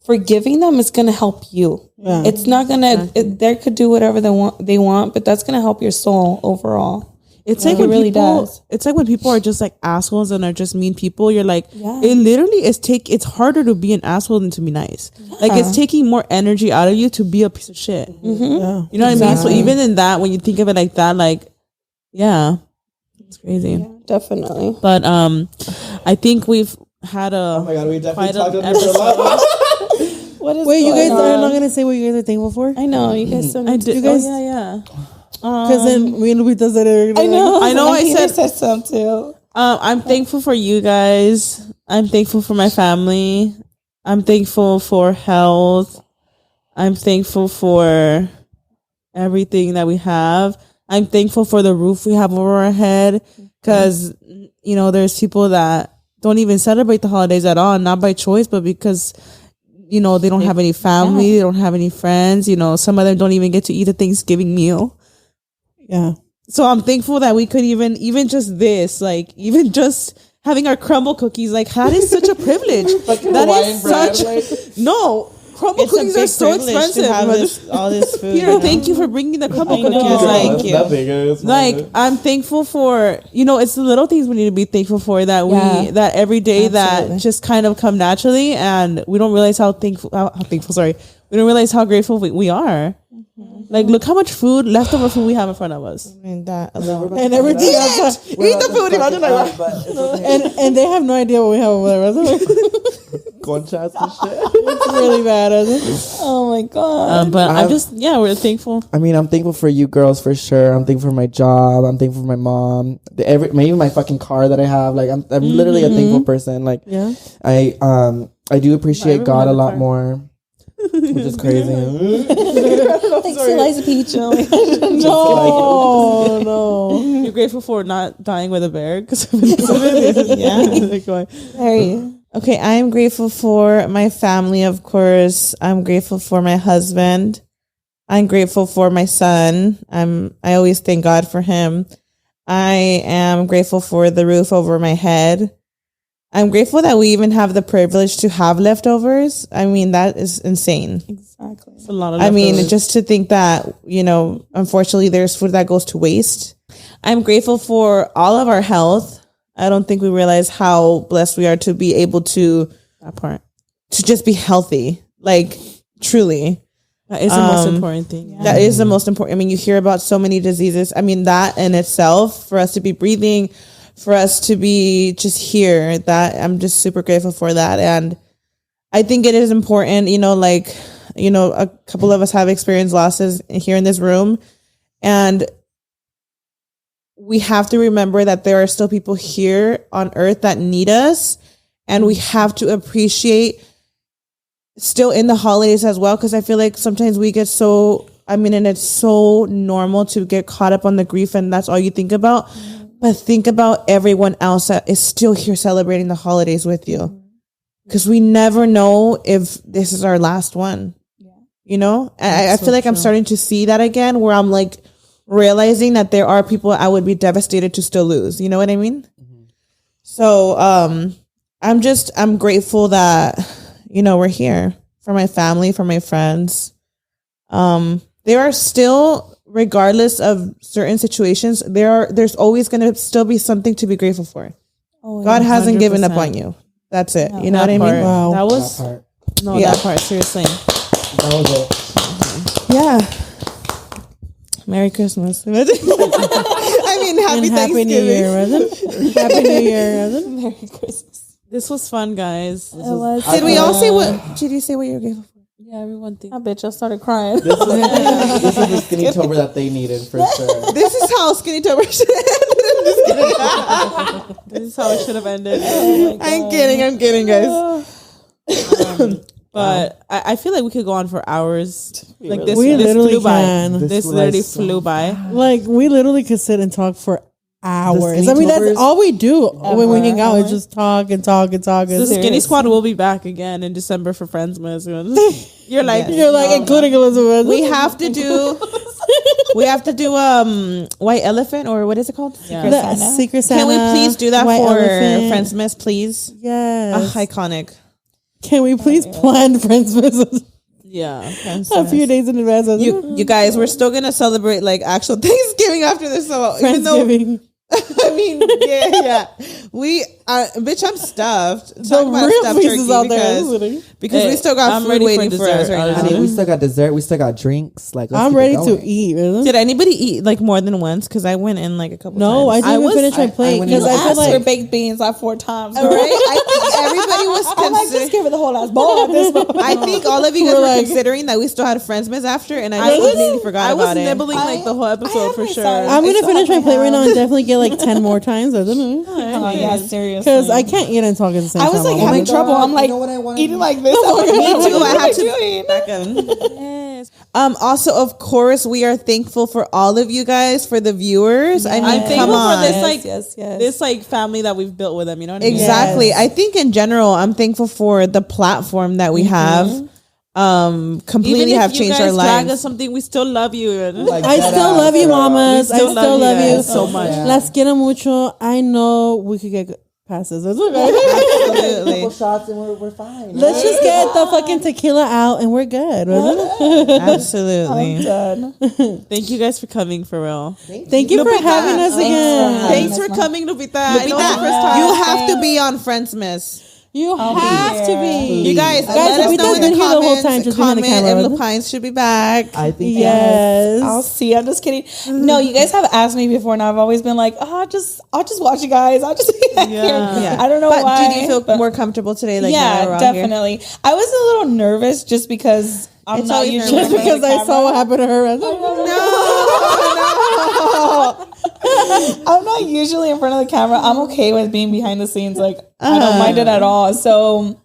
forgiving them is going to help you. Yeah. It's not going to, they could do whatever they want, but that's going to help your soul overall. It's like when really does. It's like when people are just like assholes and are just mean people. You're like, it literally is it's harder to be an asshole than to be nice. Like, it's taking more energy out of you to be a piece of shit. You know what I mean? So even in that, when you think of it like that, like, it's crazy. Yeah, definitely. But I think we've had oh my god, we definitely talked about this a lot. Wait, you guys are not gonna say what you guys are thankful for? I know you guys. You guys, because then we does that. I know. I said some too. I'm thankful for you guys. I'm thankful for my family. I'm thankful for health. I'm thankful for everything that we have. I'm thankful for the roof we have over our head, because you know, there's people that don't even celebrate the holidays at all, not by choice, but because, you know, they don't have any family, they don't have any friends. You know, some of them don't even get to eat a Thanksgiving meal. Yeah. So I'm thankful that we could even just this, like, even just having our crumble cookies, like, that is such a privilege. Like that Hawaiian is bread, such no. Crumble cookies are so expensive. All this food. Peter, thank you for bringing the crumble cookies. Thank you. Like, I'm thankful for, you know, it's the little things we need to be thankful for, that that every day that just kind of come naturally, and we don't realize how thankful. We don't realize how grateful we are. Like, look how much leftover food we have in front of us. I mean, that alone. And everything else. Eat the food. Imagine like, and they have no idea what we have over there. Conchas and shit. It's really bad, isn't it? Oh my god. But we're thankful. I mean, I'm thankful for you girls for sure. I'm thankful for my job. I'm thankful for my mom. Maybe my fucking car that I have. Like, I'm literally a thankful person. Like, I do appreciate God a lot more. which is crazy. Thanks for Liza Peach. No. You're grateful for not dying with a bear? Okay, I am grateful for my family, of course. I'm grateful for my husband. I'm grateful for my son. I always thank God for him. I am grateful for the roof over my head. I'm grateful that we even have the privilege to have leftovers. I mean, that is insane. Exactly. It's a lot of leftovers. I mean, just to think that, unfortunately there's food that goes to waste. I'm grateful for all of our health. I don't think we realize how blessed we are to be able to just be healthy. Like, truly. That is the most important thing. Yeah. That is the most important. I mean, you hear about so many diseases. I mean, that in itself, for us to be breathing, for us to be just here, that I'm just super grateful for that. And I think it is important, a couple of us have experienced losses here in this room. And we have to remember that there are still people here on earth that need us. And we have to appreciate still in the holidays as well. Cause I feel like sometimes we get and it's so normal to get caught up on the grief and that's all you think about. But think about everyone else that is still here celebrating the holidays with you. Because we never know if this is our last one. Yeah. I feel like I'm starting to see that again where I'm like realizing that there are people I would be devastated to still lose. You know what I mean? Mm-hmm. So I'm grateful that, we're here for my family, for my friends. There are still, regardless of certain situations, there's always going to still be something to be grateful for. Oh, God hasn't 100%. Given up on you. That's it. No, you know what I mean? Wow. That was that part. Seriously, that was it. Yeah. Merry Christmas. I mean, happy Thanksgiving. New Year, Resin. Happy New Year, Resin. Merry Christmas. This was fun, guys. Did we all say what? Did you say what you're grateful for? Yeah, everyone thinks. I bet I started crying. This is the skinny tober that they needed for sure. This is how skinny tober should end. This is how it should have ended. I'm kidding, guys. But I feel like we could go on for hours. Like this, we this literally flew by. can. This literally flew by. Like we literally could sit and talk for hours. I mean, that's all we do when we hang out is just talk and talk and talk. The Skinny Squad will be back again in December for Friendsmas. You're like, including Elizabeth. We have to do White Elephant, or what is it called? Secret Santa. Can we please do that White for Elephant. Friendsmas, please? Yes. Iconic. Can we please plan Friendsmas? Yeah, a few days in advance. You guys, we're still gonna celebrate like actual Thanksgiving after this. So Friendsgiving. I mean, yeah. We are, bitch. I'm stuffed. The real pieces out there, because we still got food waiting for us right now. Honey, we still got dessert. We still got drinks. Like, I'm ready to eat. Did anybody eat like more than once? Because I went in like a couple. No, times. I didn't even finish my plate because I asked feel like for baked beans like 4 times. Right? I think everybody was I'm like, just give it the whole ass bowl at this point. I think all of you guys were considering that we still had Friendsmas after, and I completely forgot about it. I was nibbling like the whole episode for sure. I'm gonna finish my plate right now and definitely get like 10 more times. I don't know. Oh yeah, seriously. Because I can't eat and talk at the same time. I was like having trouble. I'm like eating like this. Me too. I had to back in. Yes. Also, of course, we are thankful for all of you guys, for the viewers. I mean, I'm thankful for this this like family that we've built with them. You know what I mean? Exactly. Yes. I think in general, I'm thankful for the platform that we have. Completely even if have changed our lives. Drag us something, we still love you. I still love you, mamas. I still love you so much. Las quiero mucho. I know we could get passes. Absolutely. Couple shots and we're fine. Let's just get the fucking tequila out and we're good. Absolutely. I'm done. Thank you guys for coming, for real. Thank you for having us again. Thanks for coming, Lupita. I know it's the first time. You have to be on Friendsmas. You have to be. You guys, let us know in the comments. Comment if Lupines should be back. I think yes. I'll see. I'm just kidding. No, you guys have asked me before, and I've always been like, I'll just watch you guys. I'll just be back here. I don't know why. Did you feel more comfortable today? Like definitely. Here? I was a little nervous just because I'm not usually just because I saw what happened to her. No. I'm not usually in front of the camera. I'm okay with being behind the scenes. Like I don't mind it at all. So,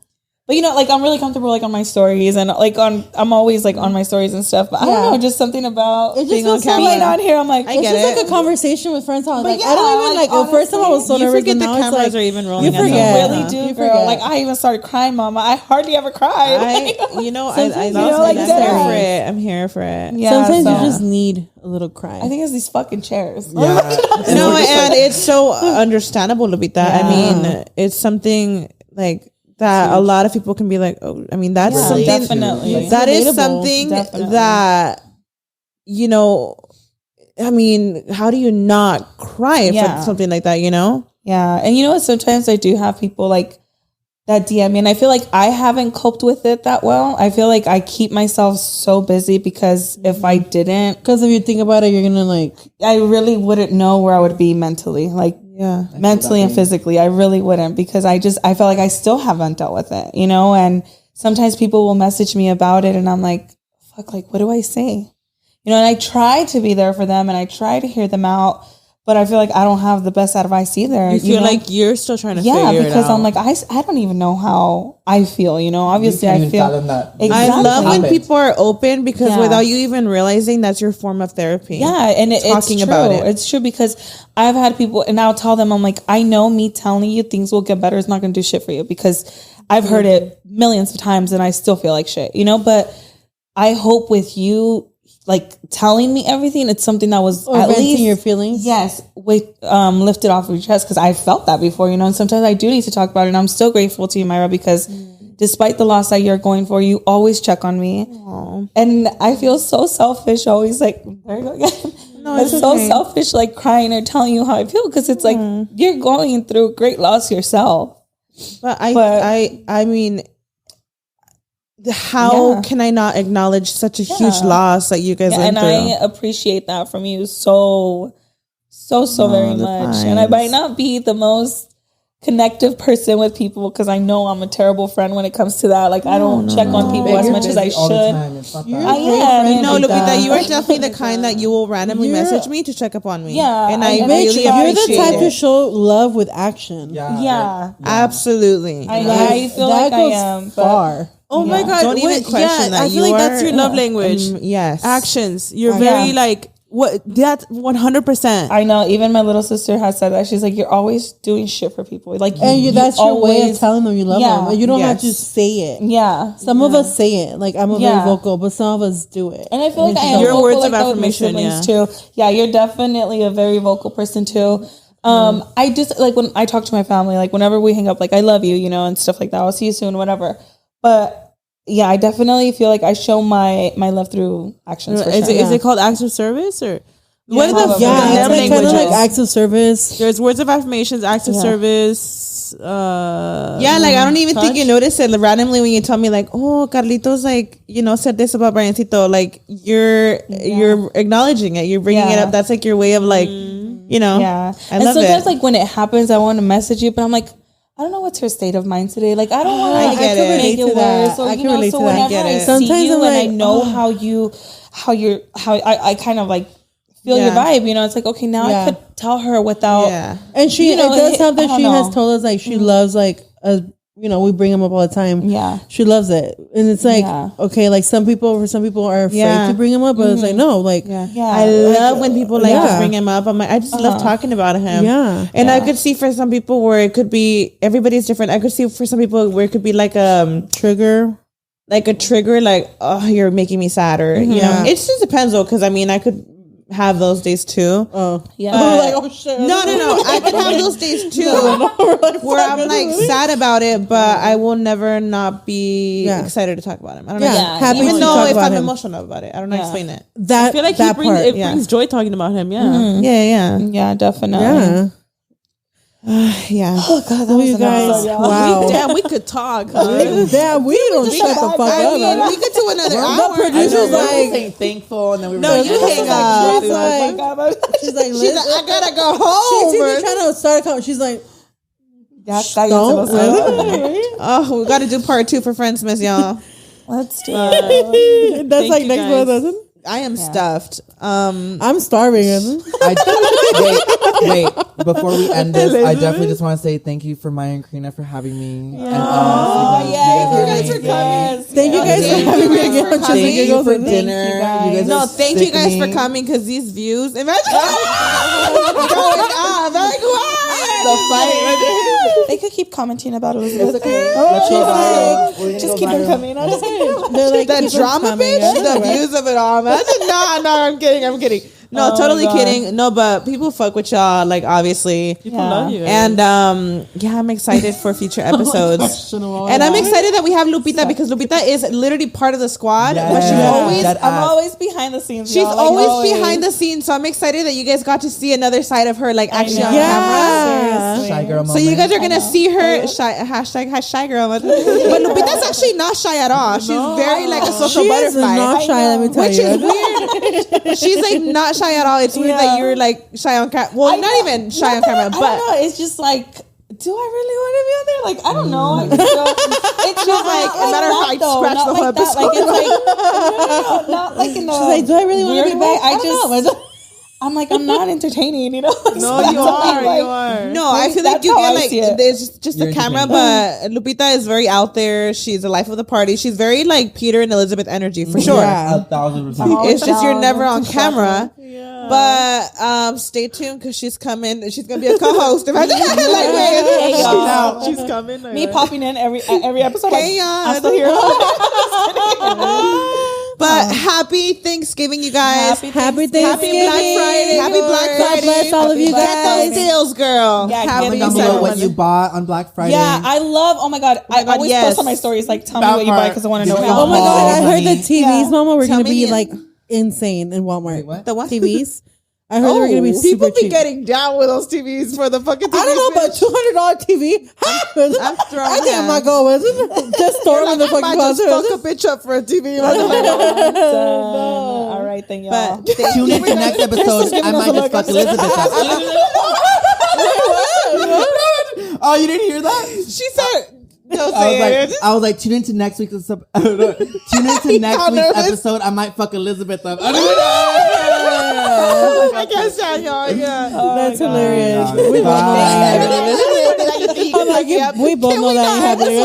But you know, like I'm really comfortable like on my stories and like I'm always like on my stories and stuff. But I don't know, just something about it just being on feels so camera. like, on here. I'm like, it's just like a conversation with friends. Like yeah, I don't even like. Honestly, first time I was so nervous. Forget the cameras are even rolling. You really do, girl. Like I even started crying, Mama. I hardly ever cried. I'm here for it. Yeah, sometimes you just need a little cry. I think it's these fucking chairs. Yeah. No, and it's so understandable to be that. I mean, it's something like that a lot of people can be like, oh, I mean, that's something definitely that is something that, you know, I mean, how do you not cry for something like that, you know? Yeah. And you know what? Sometimes I do have people like that DM me, and I feel like I haven't coped with it that well. I feel like I keep myself so busy because if I didn't, because if you think about it, you're gonna like, I really wouldn't know where I would be mentally, like mentally and physically. I really wouldn't, because I felt like I still haven't dealt with it, you know. And sometimes people will message me about it, and I'm like, fuck, like what do I say, you know? And I try to be there for them, and I try to hear them out. But I feel like I don't have the best advice either. You feel like you're still trying to figure it out. Yeah, because I'm like, I don't even know how I feel, you know? Obviously, I feel... Exactly. I love when people are open, because without you even realizing, that's your form of therapy. Yeah, and it's true. About it. It's true, because I've had people, and I'll tell them, I'm like, I know me telling you things will get better is not going to do shit for you, because I've heard it millions of times and I still feel like shit, you know? But I hope with you... like telling me everything, it's something that was at least your feelings. Yes, lifted off of your chest, because I felt that before, you know. And sometimes I do need to talk about it. And I'm still grateful to you, Myra, because despite the loss that you're going for, you always check on me. Aww. And I feel so selfish. Always like, there you go again. No, it's so selfish, like crying or telling you how I feel, because it's like you're going through great loss yourself. But I mean. How can I not acknowledge such a huge loss that you guys went through? And I appreciate that from you so very much. Nice. And I might not be the most connective person with people, because I know I'm a terrible friend when it comes to that. Like I don't check on people as much as I should. No, Lupita, you are definitely the kind that you will randomly message me to check up on me. Yeah, and I really appreciate the type to show love with action. Yeah. Absolutely. I feel like I am far. Oh my God! Don't even question that. I feel like that's your love language. Yes, actions. You're very like what? That's 100%. I know. Even my little sister has said that. She's like, you're always doing shit for people. Like, that's your way of telling them you love them. You don't have to say it. Yeah. Some of us say it. Like I'm very vocal, but some of us do it. And I feel like I am your vocal, words like, of affirmation. Too. Yeah, you're definitely a very vocal person too. I just like when I talk to my family, like whenever we hang up, like I love you, you know, and stuff like that. I'll see you soon, whatever. But yeah, I definitely feel like I show my love through actions. Is it called acts of service or? What are the kind of like acts of service? There's words of affirmations, acts of service. Like I don't even think you notice it randomly when you tell me like, oh, Carlitos, like said this about Briancito. Like you're acknowledging it, you're bringing it up. That's like your way of like, Yeah, I love sometimes like when it happens, I want to message you, but I'm like, I don't know what's her state of mind today. Like I don't want to make it worse. Or, I can relate to that. Whenever I see you and I know how I kind of like feel your vibe, it's like, okay, now I could tell her without and she it does help that she has told us like she loves like we bring them up all the time. She loves it, and it's like okay, like for some people are afraid to bring him up, but it's like no, like I love when people just bring him up. I'm like, I just love talking about him. And I could see for some people where it could be, everybody's different. I could see for some people where it could be like a trigger, like oh, you're making me sad, or it just depends though, because I mean I could have those days too. Oh yeah. Like, oh shit. No. I could have those days too, where I'm like sad about it, but I will never not be excited to talk about him. I don't know. Happy even to though talk if about I'm him. emotional about it, I don't know how to explain it. I feel like it brings joy talking about him. Yeah, definitely. Oh God, that was you guys. Wow. Damn, we could talk. Damn, we don't shut the fuck up. We could do another hour. The producer's like thankful, and then we were you hang up. She's like, I gotta go home. She's trying to start a comment. She's like, oh, we got to do part 2 for Friendsmas, y'all. Let's do it. That's like next month, doesn't? I am stuffed. I'm starving. Wait. Before we end this, I definitely just want to say thank you for Maya and Karina for having me. Thank you guys for coming. Thank you guys for having me again. Thank you for dinner. Thank you guys for coming because these views. Imagine going up. Like what? The fight. They could keep commenting about Elizabeth. It's okay. Just keep them coming. They're like, The drama, bitch. The views of it all. Imagine. No, I'm kidding. No, totally kidding. No, but people fuck with y'all. Like obviously, People love you. and I'm excited for future episodes. And I'm excited that we have Lupita because Lupita is literally part of the squad, but I'm always behind the scenes. She's always behind the scenes, so I'm excited that you guys got to see another side of her, like actually on camera. Shy girl moment. So you guys are gonna see her shy girl. But Lupita's actually not shy at all. She's very like a social butterfly. Not shy, let me tell which is weird. She's like not shy at all. It's weird that you're like shy on camera. Well, not even shy on camera, but I don't know. It's just like, do I really want to be on there? Like, I don't know. I just don't, it's just like a matter of fact, scratch the whole episode. Like, it's like, not like in the. She's like, do I really want to be back? I'm like, I'm not entertaining, you know? No, you are. No, I feel like you get like, there's just the camera, but Lupita is very out there. She's the life of the party. She's very like Peter and Elizabeth energy, for sure. Yeah, 1,000%. It's just you're never on camera. But stay tuned because she's coming. She's going to be a co-host. Imagine she's coming. Me popping in every episode. Hey, I'm still here. But happy Thanksgiving, you guys. Happy Thanksgiving. Happy Black Friday. Happy Black Friday. God bless all of you guys. Get those deals, girl. Yeah, Comment down below what you bought on Black Friday. Yeah, I love. Oh my god, I always post on my stories like, tell me what you buy because I want to know. Oh my god, I heard the TVs, Yeah. Mama, were going to be me. like insane in Walmart. Wait, what? The what? TVs. I heard they were going to be super people be cheap. getting down with those TVs for the fucking TVs. I don't know, but $200 TV. I'm throwing I think I might go with it. Just store them in the I fucking might just closet. fuck a bitch up for a TV. All right, then, y'all. But Tune in to next episode. I might just fuck Elizabeth up. Oh, you didn't hear that? she said, don't say it. I was like, tune into next week's episode. Tune into next week's episode. I might fuck Elizabeth up. I can't stand y'all. Yeah. That's hilarious. We We both know that ain't happening.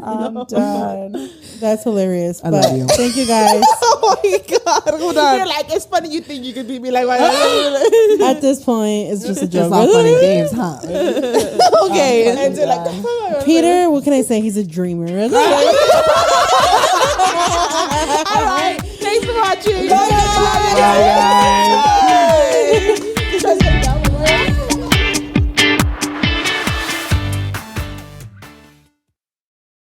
I'm done. That's hilarious. I But love you. thank you guys. Oh my god. Hold on. You're like, it's funny you think you could beat me like At this point, it's just a It's joke. all fun and games, huh? okay. And so like, Peter, what can I say? He's a dreamer. I